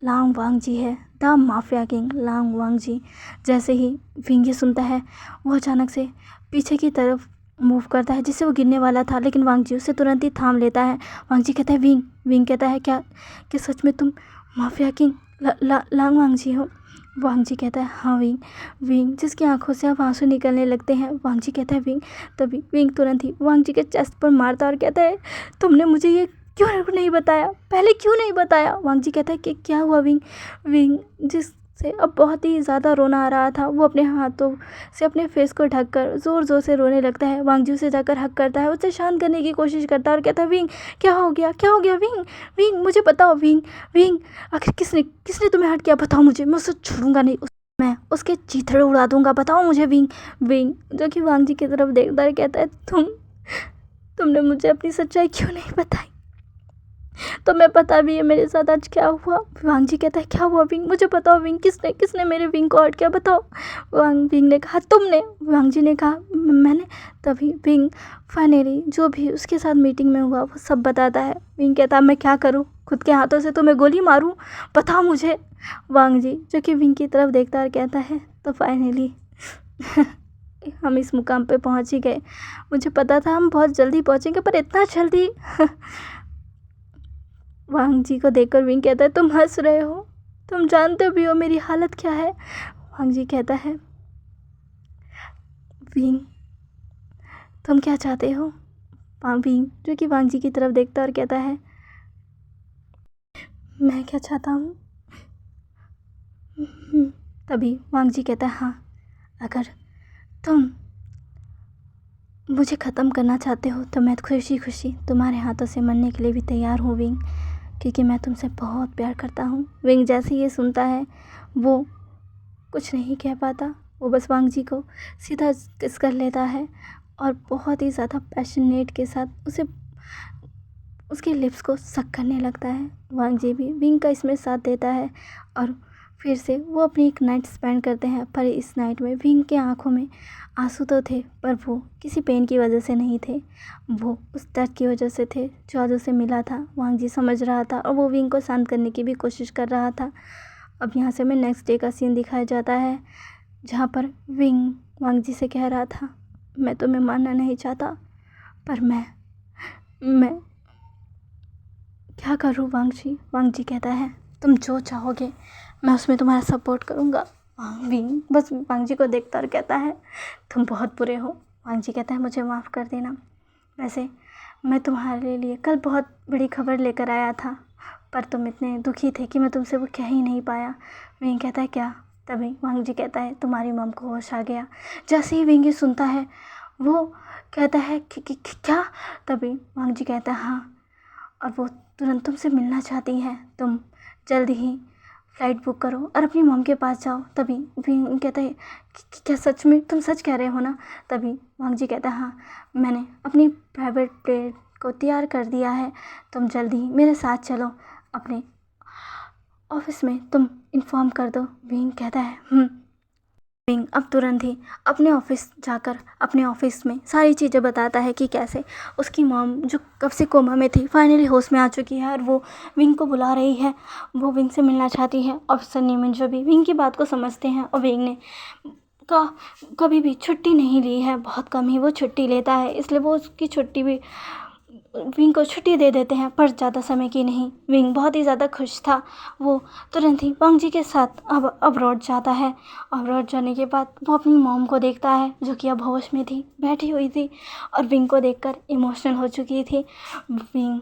लांग वांग जी है, the mafia king Long Wang जी। जैसे ही विंग ये सुनता है वो अचानक से पीछे की तरफ मूव करता है जिससे वो गिरने वाला था, लेकिन वांग जी उसे तुरंत ही थाम लेता है। वांग जी कहता है विंग। विंग कहता है क्या सच में तुम माफिया किंग लांग वांग जी हो। वांग जी कहता है हाँ विंग। विंग जिसकी आंखों से अब आंसू निकलने लगते हैं। वांग जी कहता है विंग। तभी विंग तुरंत ही वांग जी के चेस्ट पर मारता और कहता है तुमने मुझे ये क्यों नहीं बताया, पहले क्यों नहीं बताया। वांग जी कहता है कि क्या हुआ विंग। विंग जिससे अब बहुत ही ज़्यादा रोना आ रहा था वो अपने हाथों से अपने फेस को ढककर ज़ोर ज़ोर से रोने लगता है। वांग जी उसे जाकर हक करता है, उसे शांत करने की कोशिश करता है और कहता है विंग क्या हो गया विंग। विंग मुझे बताओ विंग। विंग आखिर किसने किसने तुम्हें हर्ट किया, बताओ मुझे, मैं उसे छोड़ूंगा नहीं, मैं उसके चीथड़े उड़ा दूंगा, बताओ मुझे विंग। विंग जो कि वांग जी की तरफ देखता है कहता है तुमने मुझे अपनी सच्चाई क्यों नहीं बताई, तो मैं पता भी है मेरे साथ आज क्या हुआ। वांग जी कहता है क्या हुआ विंग, मुझे बताओ विंग, किसने किसने मेरे विंग को हर्ट किया, बताओ। विंग ने कहा तुमने। वांग जी ने कहा मैंने। तभी विंग फाइनली जो भी उसके साथ मीटिंग में हुआ वो सब बताता है। विंग कहता है मैं क्या करूँ, खुद के हाथों से तुम्हें गोली मारूँ, बताओ मुझे। वांग जी जो कि विंग की तरफ देखता और कहता है तो फाइनली हम इस मुकाम पे पहुंच ही गए, मुझे पता था हम बहुत जल्दी पहुंचेंगे, पर इतना जल्दी। वांग जी को देखकर विंग कहता है तुम हंस रहे हो, तुम जानते भी हो मेरी हालत क्या है। वांग जी कहता है विंग तुम क्या चाहते हो। विंग जो कि वांग जी की तरफ देखता और कहता है मैं क्या चाहता हूँ। तभी वांग जी कहता है हाँ, अगर तुम मुझे ख़त्म करना चाहते हो तो मैं खुशी खुशी तुम्हारे हाथों से मरने के लिए भी तैयार हूँ विंग, क्योंकि मैं तुमसे बहुत प्यार करता हूँ। विंग जैसे ये सुनता है वो कुछ नहीं कह पाता, वो बस वांग जी को सीधा किस कर लेता है और बहुत ही ज़्यादा पैशनेट के साथ उसके लिप्स को सक करने लगता है। वांग जी भी विंग का इसमें साथ देता है और फिर से वो अपनी एक नाइट स्पेंड करते हैं। पर इस नाइट में विंग के आंखों में आंसू तो थे, पर वो किसी पेन की वजह से नहीं थे, वो उस दर्द की वजह से थे जो आज उसे मिला था। वांग जी समझ रहा था और वो विंग को शांत करने की भी कोशिश कर रहा था। अब यहाँ से हमें नेक्स्ट डे का सीन दिखाया जाता है जहाँ पर विंग वांग जी से कह रहा था मैं तुम्हें मारना नहीं चाहता, पर मैं क्या करूँ वांग जी। वांग जी कहता है तुम जो चाहोगे मैं उसमें तुम्हारा सपोर्ट करूँगा। विंग बस वांग जी को देखता और कहता है तुम बहुत बुरे हो। वांग जी कहता है मुझे माफ़ कर देना, वैसे मैं तुम्हारे लिए कल बहुत बड़ी खबर लेकर आया था, पर तुम इतने दुखी थे कि मैं तुमसे वो कह ही नहीं पाया। विंग कहता है क्या। तभी वांग जी कहता है तुम्हारी मम को होश आ गया। जैसे ही विंग सुनता है वो कहता है क्या। तभी वांग जी कहता है हाँ, और वो तुरंत तुमसे मिलना चाहती हैं, तुम जल्दी ही फ़्लाइट बुक करो और अपनी मॉम के पास जाओ। तभी विंग कहता है क्या सच में, तुम सच कह रहे हो ना। तभी वांग जी कहता है हाँ, मैंने अपनी प्राइवेट प्लेन को तैयार कर दिया है, तुम जल्दी ही मेरे साथ चलो, अपने ऑफिस में तुम इन्फॉर्म कर दो। विंग कहता है विंग अब तुरंत ही अपने ऑफिस जाकर अपने ऑफिस में सारी चीज़ें बताता है कि कैसे उसकी मॉम जो कब से कोमा में थी फाइनली होश में आ चुकी है और वो विंग को बुला रही है, वो विंग से मिलना चाहती है। ऑफिसर नीमन जो भी विंग की बात को समझते हैं और विंग ने कभी भी छुट्टी नहीं ली है, बहुत कम ही वो छुट्टी लेता है, इसलिए वो उसकी छुट्टी भी विंग को छुट्टी दे देते हैं, पर ज़्यादा समय की नहीं। विंग बहुत ही ज़्यादा खुश था। वो तुरंत ही वांग जी के साथ अब अब्रॉड जाता है। अब्रॉड जाने के बाद वो अपनी मॉम को देखता है, जो कि अब होश में थी, बैठी हुई थी और विंग को देखकर इमोशनल हो चुकी थी। विंग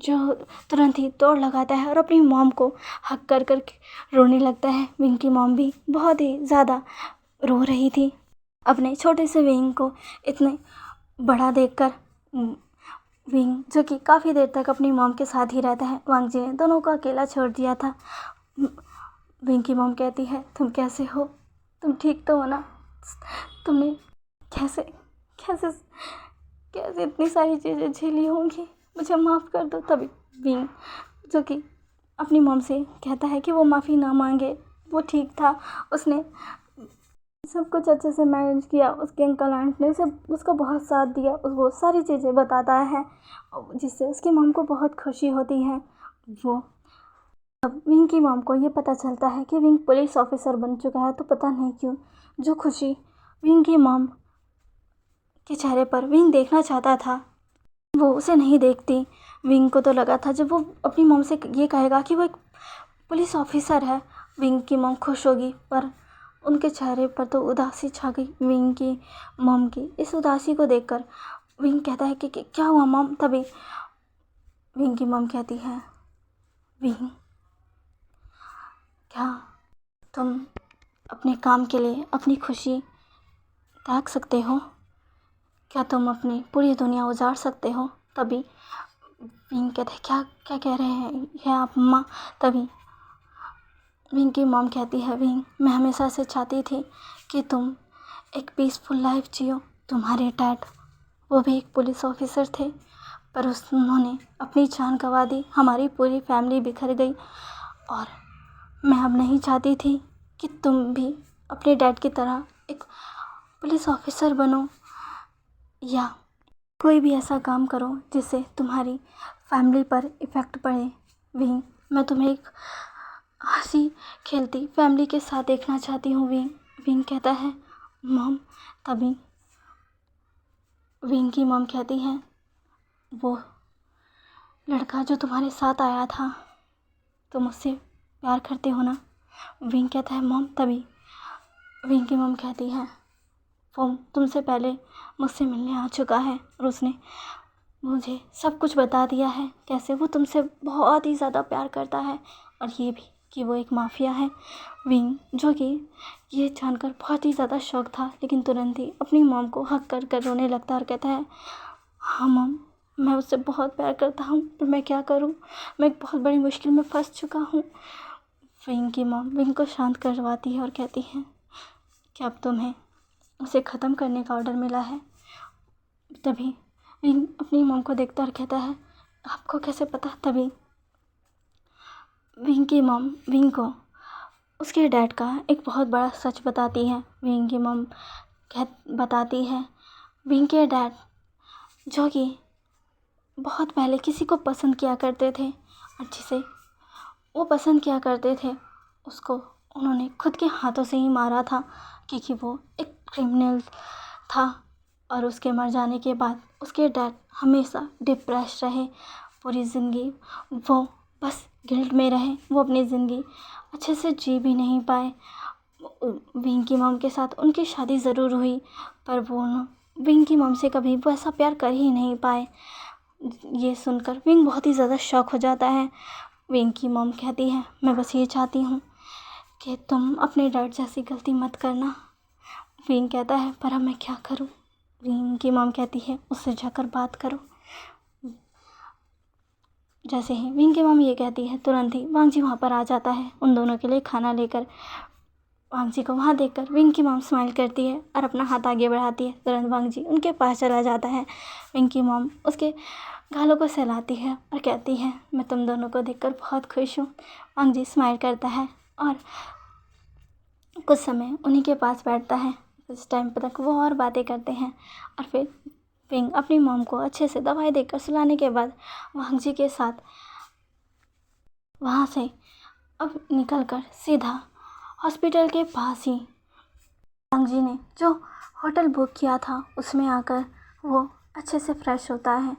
जो तुरंत ही दौड़ लगाता है और अपनी मॉम को हक कर कर के रोने लगता है। विंग की मॉम भी बहुत ही ज़्यादा रो रही थी। अपने छोटे से विंग को इतने बड़ा देखकर विंग, जो कि काफ़ी देर तक अपनी मॉम के साथ ही रहता है, वांग जी ने दोनों को अकेला छोड़ दिया था। विंग की मॉम कहती है, तुम कैसे हो? तुम ठीक तो हो ना? तुमने कैसे कैसे कैसे इतनी सारी चीज़ें झेली होंगी, मुझे माफ़ कर दो। तभी विंग, जो कि अपनी मॉम से कहता है कि वो माफ़ी ना मांगे, वो ठीक था, उसने सब कुछ अच्छे से मैनेज किया। उसके अंकल आंट ने उसका बहुत साथ दिया। वो सारी चीज़ें बताता है, जिससे उसकी मॉम को बहुत खुशी होती है। वो अब विंग की मॉम को ये पता चलता है कि विंग पुलिस ऑफिसर बन चुका है, तो पता नहीं क्यों जो खुशी विंग की मॉम के चेहरे पर विंग देखना चाहता था, वो उसे नहीं देखती। विंग को तो लगा था जब वो अपनी मॉम से ये कहेगा कि वो एक पुलिस ऑफिसर है, विंग की मॉम खुश होगी, पर उनके चेहरे पर तो उदासी छा गई। विंग की मॉम की इस उदासी को देखकर विंग कहता है कि क्या हुआ मॉम? तभी विंग की मॉम कहती है, विंग, क्या तुम अपने काम के लिए अपनी खुशी त्याग सकते हो? क्या तुम अपनी पूरी दुनिया उजाड़ सकते हो? तभी विंग कहते हैं, क्या क्या कह रहे हैं आप अम्मा? तभी विंग की मॉम कहती है, विंग, मैं हमेशा से चाहती थी कि तुम एक पीसफुल लाइफ जियो। तुम्हारे डैड, वो भी एक पुलिस ऑफिसर थे, पर उन्होंने अपनी जान गंवा दी, हमारी पूरी फैमिली बिखर गई, और मैं अब नहीं चाहती थी कि तुम भी अपने डैड की तरह एक पुलिस ऑफिसर बनो या कोई भी ऐसा काम करो जिससे तुम्हारी फैमिली पर इफ़ेक्ट पड़े। विंग, मैं तुम्हें एक हंसी खेलती फैमिली के साथ देखना चाहती हूँ। विंग कहता है, मॉम। तभी विंग की मॉम कहती है, वो लड़का जो तुम्हारे साथ आया था, तुम उससे प्यार करते हो ना? विंग कहता है, मॉम। तभी विंग की मॉम कहती है, वो तुमसे पहले मुझसे मिलने आ चुका है और उसने मुझे सब कुछ बता दिया है, कैसे वो तुमसे बहुत ही ज़्यादा प्यार करता है, और ये भी कि वो एक माफिया है। विंग, जो कि ये जानकर बहुत ही ज़्यादा शौक था, लेकिन तुरंत ही अपनी मॉम को हक कर कर रोने लगता और कहता है, हाँ मॉम, मैं उससे बहुत प्यार करता हूँ, पर मैं क्या करूँ, मैं एक बहुत बड़ी मुश्किल में फंस चुका हूँ। विंग की मॉम विंग को शांत करवाती है और कहती है कि अब तुम्हें उसे ख़त्म करने का ऑर्डर मिला है। तभी विंग अपनी मॉम को देखता और कहता है, आपको कैसे पता? तभी विंग की मॉम विंग को उसके डैड का एक बहुत बड़ा सच बताती है। विंग की मॉम बताती है, विंग के डैड, जो कि बहुत पहले किसी को पसंद किया करते थे, और जिसे वो पसंद किया करते थे उसको उन्होंने खुद के हाथों से ही मारा था, क्योंकि वो एक क्रिमिनल था। और उसके मर जाने के बाद उसके डैड हमेशा डिप्रेस रहे पूरी ज़िंदगी। वो बस गिल्ट में रहे, वो अपनी ज़िंदगी अच्छे से जी भी नहीं पाए। विंग की मॉम के साथ उनकी शादी ज़रूर हुई, पर वो विंग की मॉम से कभी वो ऐसा प्यार कर ही नहीं पाए। ये सुनकर विंग बहुत ही ज़्यादा शॉक हो जाता है। विंग की मॉम कहती है, मैं बस ये चाहती हूँ कि तुम अपने डैड जैसी गलती मत करना। विंग कहता है, पर अब मैं क्या करूँ? विंग की मॉम कहती है, उससे जाकर बात करो। जैसे ही विंग की मॉम ये कहती है, तुरंत ही वांग जी वहाँ पर आ जाता है उन दोनों के लिए खाना लेकर। वांग जी को वहाँ देखकर विंग की मॉम स्माइल करती है और अपना हाथ आगे बढ़ाती है। तुरंत वांग जी उनके पास चला जाता है। विंग की मॉम उसके गालों को सहलाती है और कहती है, मैं तुम दोनों को देखकर बहुत खुश हूँ। वांग जी स्माइल करता है और कुछ समय उन्हीं के पास बैठता है। कुछ टाइम तक वो और बातें करते हैं, और फिर विंग अपनी मॉम को अच्छे से दवाई देकर सुलाने के बाद वांग जी के साथ वहाँ से अब निकलकर सीधा हॉस्पिटल के पास ही वांग जी ने जो होटल बुक किया था उसमें आकर वो अच्छे से फ्रेश होता है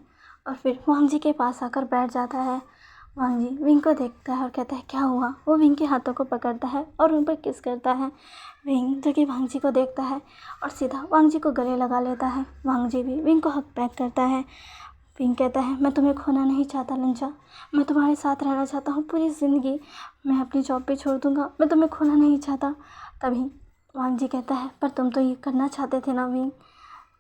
और फिर वांग जी के पास आकर बैठ जाता है। वांग जी विंग को देखता है और कहता है क्या हुआ। वो विंग के हाथों को पकड़ता है और उन पर किस करता है। विंग जो कि वांग जी को देखता है और सीधा वांग जी को गले लगा लेता है। वांग जी भी विंग को हक बैक करता है। विंग कहता है मैं तुम्हें खोना नहीं चाहता लंचा, मैं तुम्हारे साथ रहना चाहता हूँ पूरी ज़िंदगी। मैं अपनी जॉब पे छोड़ दूँगा, मैं तुम्हें खोना नहीं चाहता। तभी वांग जी कहता है पर तुम तो ये करना चाहते थे ना विंग,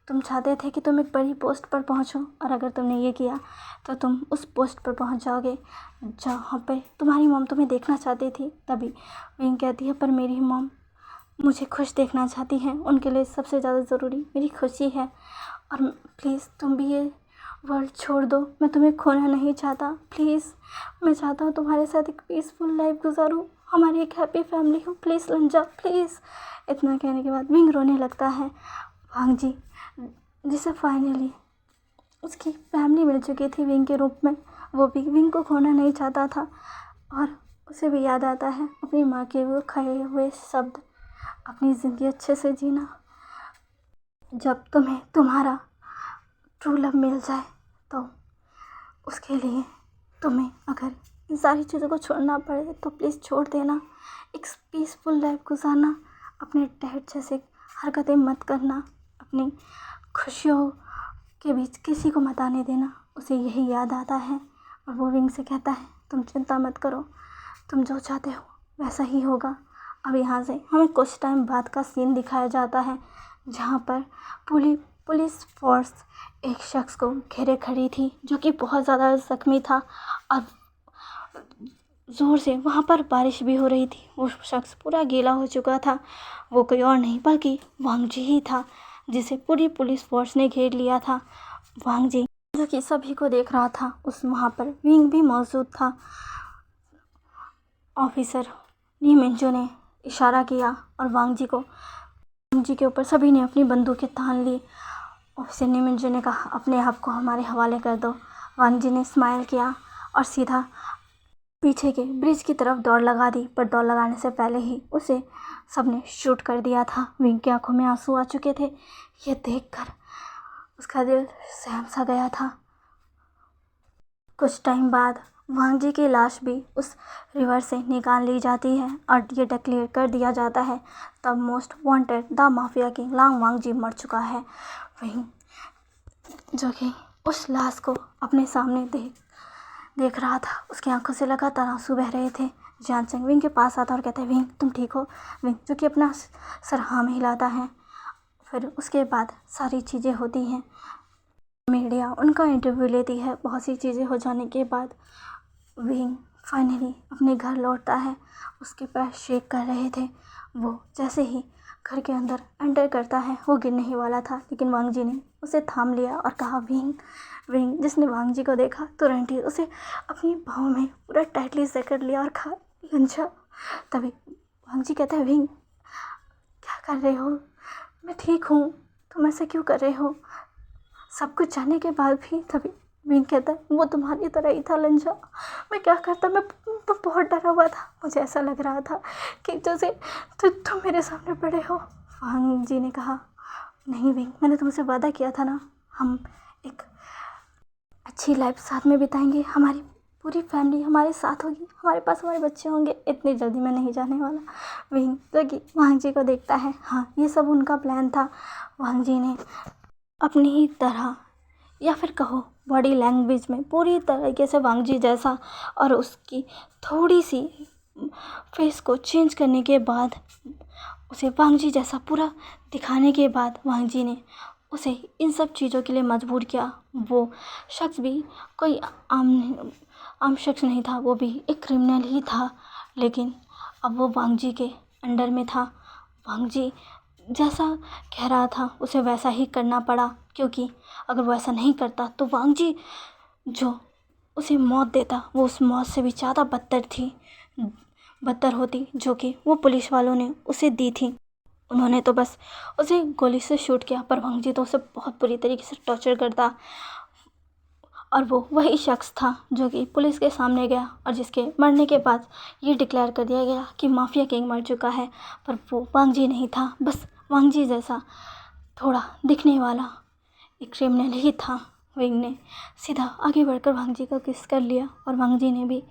तुम चाहते थे कि तुम एक बड़ी पोस्ट पर पहुँचो और अगर तुमने ये किया तो तुम उस पोस्ट पर पहुँच जाओगे जहाँ पे तुम्हारी मॉम तुम्हें देखना चाहती थी। तभी विंग कहती है पर मेरी मॉम मुझे खुश देखना चाहती हैं, उनके लिए सबसे ज़्यादा ज़रूरी मेरी खुशी है। और प्लीज़ तुम भी ये वर्ल्ड छोड़ दो, मैं तुम्हें खोना नहीं चाहता। प्लीज़ मैं चाहता हूँ तुम्हारे साथ एक पीसफुल लाइफ गुजारूँ, हमारी एक हैप्पी फैमिली हो, प्लीज़ लंजा प्लीज़। इतना कहने के बाद विंग रोने लगता है। वांग जी जिसे फाइनली उसकी फैमिली मिल चुकी थी विंग के रूप में, वो भी विंग को खोना नहीं चाहता था। और उसे भी याद आता है अपनी माँ के वो कहे हुए शब्द, अपनी ज़िंदगी अच्छे से जीना, जब तुम्हें तुम्हारा ट्रू लव मिल जाए तो उसके लिए तुम्हें अगर इन सारी चीज़ों को छोड़ना पड़े तो प्लीज़ छोड़ देना। एक पीसफुल लाइफ गुजारना, अपने डैड जैसे हरकतें मत करना, अपनी खुशियों के बीच किसी को मत आने देना। उसे यही याद आता है और वो विंग से कहता है तुम चिंता मत करो, तुम जो चाहते हो वैसा ही होगा। अब यहाँ से हमें कुछ टाइम बाद का सीन दिखाया जाता है जहाँ पर पुलिस फोर्स एक शख्स को घेरे खड़ी थी जो कि बहुत ज़्यादा ज़ख्मी था और ज़ोर से वहाँ पर बारिश भी हो रही थी। वो शख्स पूरा गीला हो चुका था। वो कोई और नहीं बल्कि वांग जी ही था जिसे पूरी पुलिस फोर्स ने घेर लिया था। वांग जी जो कि सभी को देख रहा था, उस वहाँ पर विंग भी मौजूद था। ऑफिसर ली मिंजो ने इशारा किया और वांग जी के ऊपर सभी ने अपनी बंदूकें तान ली। ऑफिसर ली मिंजो ने कहा अपने आप को हमारे हवाले कर दो। वांग जी ने स्माइल किया और सीधा पीछे के ब्रिज की तरफ दौड़ लगा दी, पर दौड़ लगाने से पहले ही उसे सबने शूट कर दिया था। विंग की आंखों में आंसू आ चुके थे। ये देखकर उसका दिल सहम सा गया था। कुछ टाइम बाद वांग जी की लाश भी उस रिवर से निकाल ली जाती है और ये डिक्लेयर कर दिया जाता है the most wanted the mafia king Long Wang ji मर चुका है। वहीं जो कि उस लाश को अपने सामने देख रहा था, उसकी आंखों से लगातार आंसू बह रहे थे। जान चंग विंग के पास आता और कहता है विंग तुम ठीक हो। विंग जो कि अपना सर हाँ में हिलाता है। फिर उसके बाद सारी चीज़ें होती हैं, मीडिया उनका इंटरव्यू लेती है। बहुत सी चीज़ें हो जाने के बाद विंग फाइनली अपने घर लौटता है। उसके पैर शेक कर रहे थे। वो जैसे ही घर के अंदर एंटर करता है वो गिरने ही वाला था, लेकिन वांग जी ने उसे थाम लिया और कहा विंग। विंग जिसने वांग जी को देखा तुरंत ही उसे अपनी बाहों में पूरा टाइटली जकड़ लिया और कहा लंचा। तभी वांग जी कहता है विंग क्या कर रहे हो, मैं ठीक हूँ, तुम ऐसा क्यों कर रहे हो सब कुछ जानने के बाद भी। तभी विंग कहता है वो तुम्हारी तरह ही था लंजा, मैं क्या करता, मैं बहुत डरा हुआ था, मुझे ऐसा लग रहा था कि जैसे तुम मेरे सामने पड़े हो। वांग जी ने कहा नहीं विंग, मैंने तुमसे वादा किया था ना, हम एक अच्छी लाइफ साथ में बिताएंगे, हमारी पूरी फैमिली हमारे साथ होगी, हमारे पास हमारे बच्चे होंगे, इतनी जल्दी मैं नहीं जाने वाला। विंग जो कि वांग जी को देखता है, हाँ ये सब उनका प्लान था। वांग जी ने अपनी ही तरह या फिर कहो बॉडी लैंग्वेज में पूरी तरीके से वांग जी जैसा और उसकी थोड़ी सी फेस को चेंज करने के बाद उसे वांग जी जैसा पूरा दिखाने के बाद वांग जी ने उसे इन सब चीज़ों के लिए मजबूर किया। वो शख्स भी कोई आम शख्स नहीं था, वो भी एक क्रिमिनल ही था, लेकिन अब वो वांग जी के अंडर में था। वांग जी जैसा कह रहा था उसे वैसा ही करना पड़ा, क्योंकि अगर वो ऐसा नहीं करता तो वांग जी जो उसे मौत देता वो उस मौत से भी ज़्यादा बदतर होती जो कि वो पुलिस वालों ने उसे दी थी। उन्होंने तो बस उसे गोली से शूट किया, पर वांग जी तो उसे बहुत बुरी तरीके से टॉर्चर करता। और वो वही शख्स था जो कि पुलिस के सामने गया और जिसके मरने के बाद ये डिक्लेयर कर दिया गया कि माफिया किंग मर चुका है, पर वो वांग जी नहीं था, बस वांग जी जैसा थोड़ा दिखने वाला एक क्रिमिनल ही था विंग ने सीधा आगे बढ़कर वांग जी को किस कर लिया और वांग जी ने भी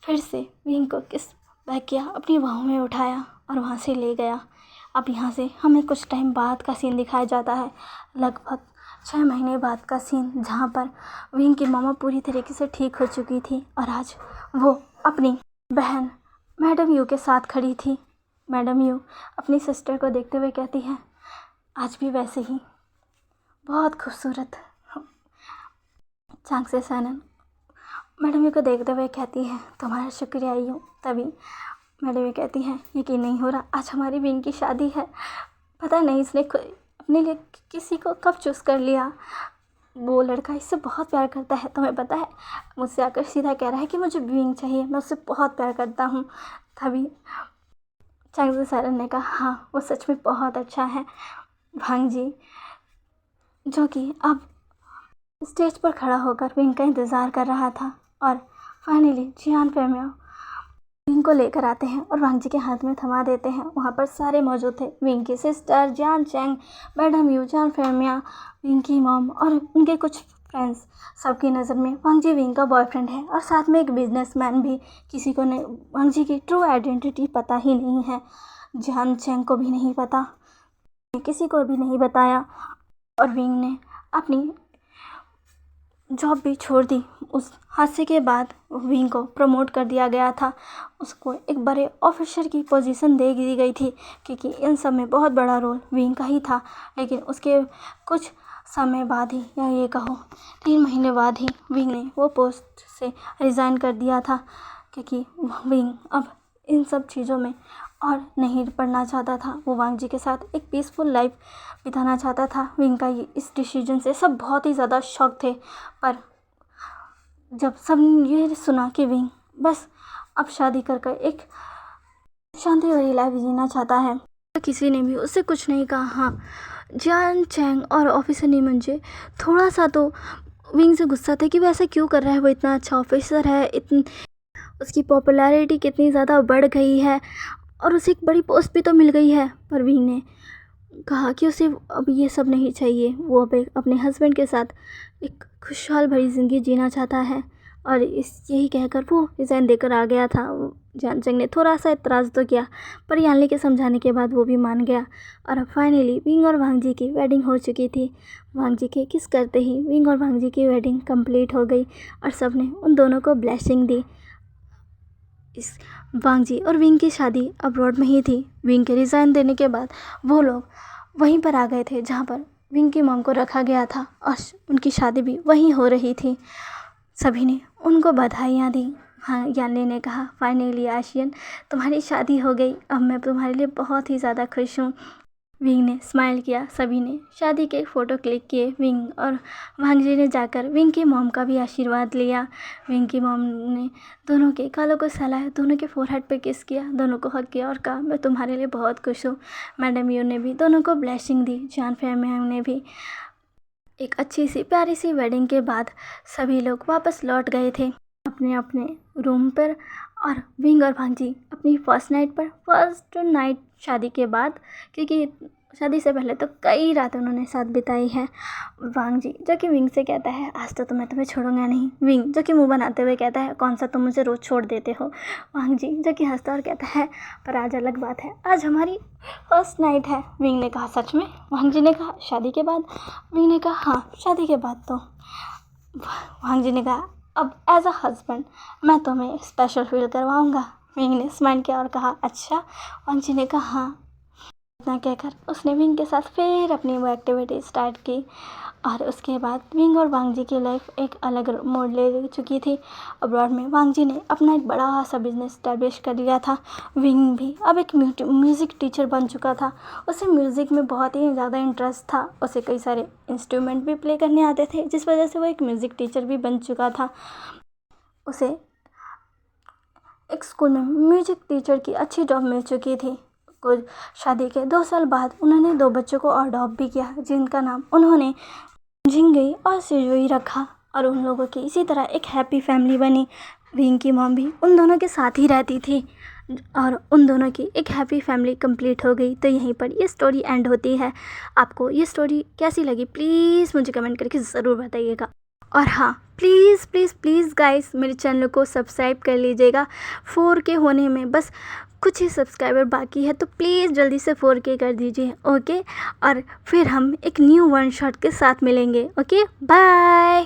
फिर से विंग को किस बैक किया, अपनी बाहों में उठाया और वहाँ से ले गया। अब यहाँ से हमें कुछ टाइम बाद का सीन दिखाया जाता है, लगभग 6 महीने बाद का सीन, जहाँ पर विंग की मामा पूरी तरीके से ठीक हो चुकी थी और आज वो अपनी बहन मैडम यू के साथ खड़ी थी। मैडम यू अपनी सिस्टर को देखते हुए कहती है, आज भी वैसे ही बहुत खूबसूरत। चांग से सैनन मैडम यू को देखते हुए कहती है, तुम्हारा शुक्रिया यू। तभी मैडम यू कहती हैं, यकीन नहीं हो रहा, आज हमारी विंग की शादी है। पता नहीं इसने अपने लिए किसी को कब चूज़ कर लिया। वो लड़का इससे बहुत प्यार करता है, तुम्हें पता है। मुझसे आकर सीधा कह रहा है कि मुझे विंग चाहिए, मैं उससे बहुत प्यार करता हूँ। तभी चांग से सैनन ने कहा, हाँ वो सच में बहुत अच्छा है। वांग जी जो कि अब स्टेज पर खड़ा होकर विंग का इंतज़ार कर रहा था और फाइनली जियान फेमिया विंग को लेकर आते हैं और वांग जी के हाथ में थमा देते हैं। वहाँ पर सारे मौजूद थे, विंग की sister, Jian Chang, madam Yu, Jian Femia, Wing की मॉम और उनके कुछ फ्रेंड्स। सबकी नज़र में वांग जी विंग का बॉयफ्रेंड है और साथ में एक बिजनेसमैन भी। किसी को नहीं वांग जी की ट्रू आइडेंटिटी पता ही नहीं है, जियान चैंग को भी नहीं पता, किसी को भी नहीं बताया। और विंग ने अपनी जॉब भी छोड़ दी। उस हादसे के बाद विंग को प्रमोट कर दिया गया था, उसको एक बड़े ऑफिसर की पोजीशन दे दी गई थी, क्योंकि इन सब में बहुत बड़ा रोल विंग का ही था। लेकिन उसके कुछ समय बाद ही, या ये कहो 3 महीने बाद ही, विंग ने वो पोस्ट से रिज़ाइन कर दिया था, क्योंकि विंग अब इन सब चीज़ों में और नहीं पढ़ना चाहता था। वो वांग जी के साथ एक पीसफुल लाइफ बिताना चाहता था। विंग का इस डिसीजन से सब बहुत ही ज़्यादा शॉक थे, पर जब सब ये सुना कि विंग बस अब शादी कर कर एक शांति भरी लाइफ जीना चाहता है, तो किसी ने भी उससे कुछ नहीं कहा। हाँ, जियान चैंग और ऑफिसर नीमंजे थोड़ा सा तो विंग से गुस्सा थे कि वो ऐसा क्यों कर रहा है, वो इतना अच्छा ऑफिसर है, उसकी पॉपुलैरिटी कितनी ज़्यादा बढ़ गई है और उसे एक बड़ी पोस्ट भी तो मिल गई है। पर विंग ने कहा कि उसे अब ये सब नहीं चाहिए, वो अब अपने हस्बैंड के साथ एक खुशहाल भरी ज़िंदगी जीना चाहता है। और यही कहकर वो रिज़ाइन देकर आ गया था। जियान चैंग ने थोड़ा सा एतराज़ तो किया, पर यानली के समझाने के बाद वो भी मान गया। और अब फाइनली विंग और वांग जी की वेडिंग हो चुकी थी। वांग जी के किस करते ही विंग और वांग जी की वेडिंग कंप्लीट हो गई और सब ने उन दोनों को ब्लेसिंग दी। इस वांग जी और विंग की शादी अब्रॉड में ही थी। विंग के रिज़ाइन देने के बाद वो लोग वहीं पर आ गए थे जहाँ पर विंग की मॉम को रखा गया था और उनकी शादी भी वहीं हो रही थी। सभी ने उनको बधाइयाँ दी। हाँ, यानली ने कहा, फाइनली आशियन तुम्हारी शादी हो गई, अब मैं तुम्हारे लिए बहुत ही ज़्यादा खुश हूँ। विंग ने स्माइल किया। सभी ने शादी के फ़ोटो क्लिक किए। विंग और वांग जी ने जाकर विंग की मॉम का भी आशीर्वाद लिया। विंग की मॉम ने दोनों के गालों को सहलाया, दोनों के फोरहेड पे किस किया, दोनों को हग किया और कहा, मैं तुम्हारे लिए बहुत खुश हूँ। मैडम यू ने भी दोनों को ब्लेसिंग दी। जियान फेमिया ने भी। एक अच्छी सी प्यारी सी वेडिंग के बाद सभी लोग वापस लौट गए थे अपने अपने रूम पर। और विंग और वांग जी अपनी फर्स्ट नाइट शादी के बाद, क्योंकि शादी से पहले तो कई रातें उन्होंने साथ बिताई है। वांग जी जो कि विंग से कहता है, आज तो मैं तुम्हें छोड़ूंगा नहीं। विंग जो कि मुंह बनाते हुए कहता है, कौन सा तुम मुझे रोज़ छोड़ देते हो। वांग जी जो कि हंसता और कहता है, पर आज अलग बात है, आज हमारी फर्स्ट नाइट है। विंग ने कहा, सच में? वांग जी ने कहा, शादी के बाद? विंग ने कहा, हाँ शादी के बाद। तो वांग जी ने कहा, अब एज अ हस्बैंड मैं तुम्हें स्पेशल फील करवाऊँगा। विंग ने स्माइल किया और कहा, अच्छा। वांग जी ने कहा, हाँ। इतना कहकर उसने विंग के साथ फिर अपनी वो एक्टिविटी स्टार्ट की। और उसके बाद विंग और वांग जी की लाइफ एक अलग मोड़ ले चुकी थी। अब्रॉड में वांग जी ने अपना एक बड़ा सा बिजनेस स्टैब्लिश कर लिया था। विंग भी अब एक म्यूज़िक टीचर बन चुका था। उसे म्यूज़िक में बहुत ही ज़्यादा इंटरेस्ट था। उसे कई सारे इंस्ट्रूमेंट भी प्ले करने आते थे, जिस वजह से वो एक म्यूज़िक टीचर भी बन चुका था। उसे एक स्कूल में म्यूज़िक टीचर की अच्छी जॉब मिल चुकी थी। कुछ शादी के 2 साल बाद उन्होंने 2 बच्चों को अडॉप्ट भी किया, जिनका नाम उन्होंने जिंगई और सिजुई रखा। और उन लोगों की इसी तरह एक हैप्पी फैमिली बनी। विंग की मॉम भी उन दोनों के साथ ही रहती थी। और उन दोनों की एक हैप्पी फैमिली कंप्लीट हो गई। तो यहीं पर ये स्टोरी एंड होती है। आपको ये स्टोरी कैसी लगी प्लीज़ मुझे कमेंट करके ज़रूर बताइएगा। और हाँ, प्लीज़ प्लीज़ प्लीज़ गाइस मेरे चैनल को सब्सक्राइब कर लीजिएगा। 4K होने में बस कुछ ही सब्सक्राइबर बाकी है, तो प्लीज़ जल्दी से 4K कर दीजिए। ओके, और फिर हम एक न्यू वन शॉट के साथ मिलेंगे। Okay, bye.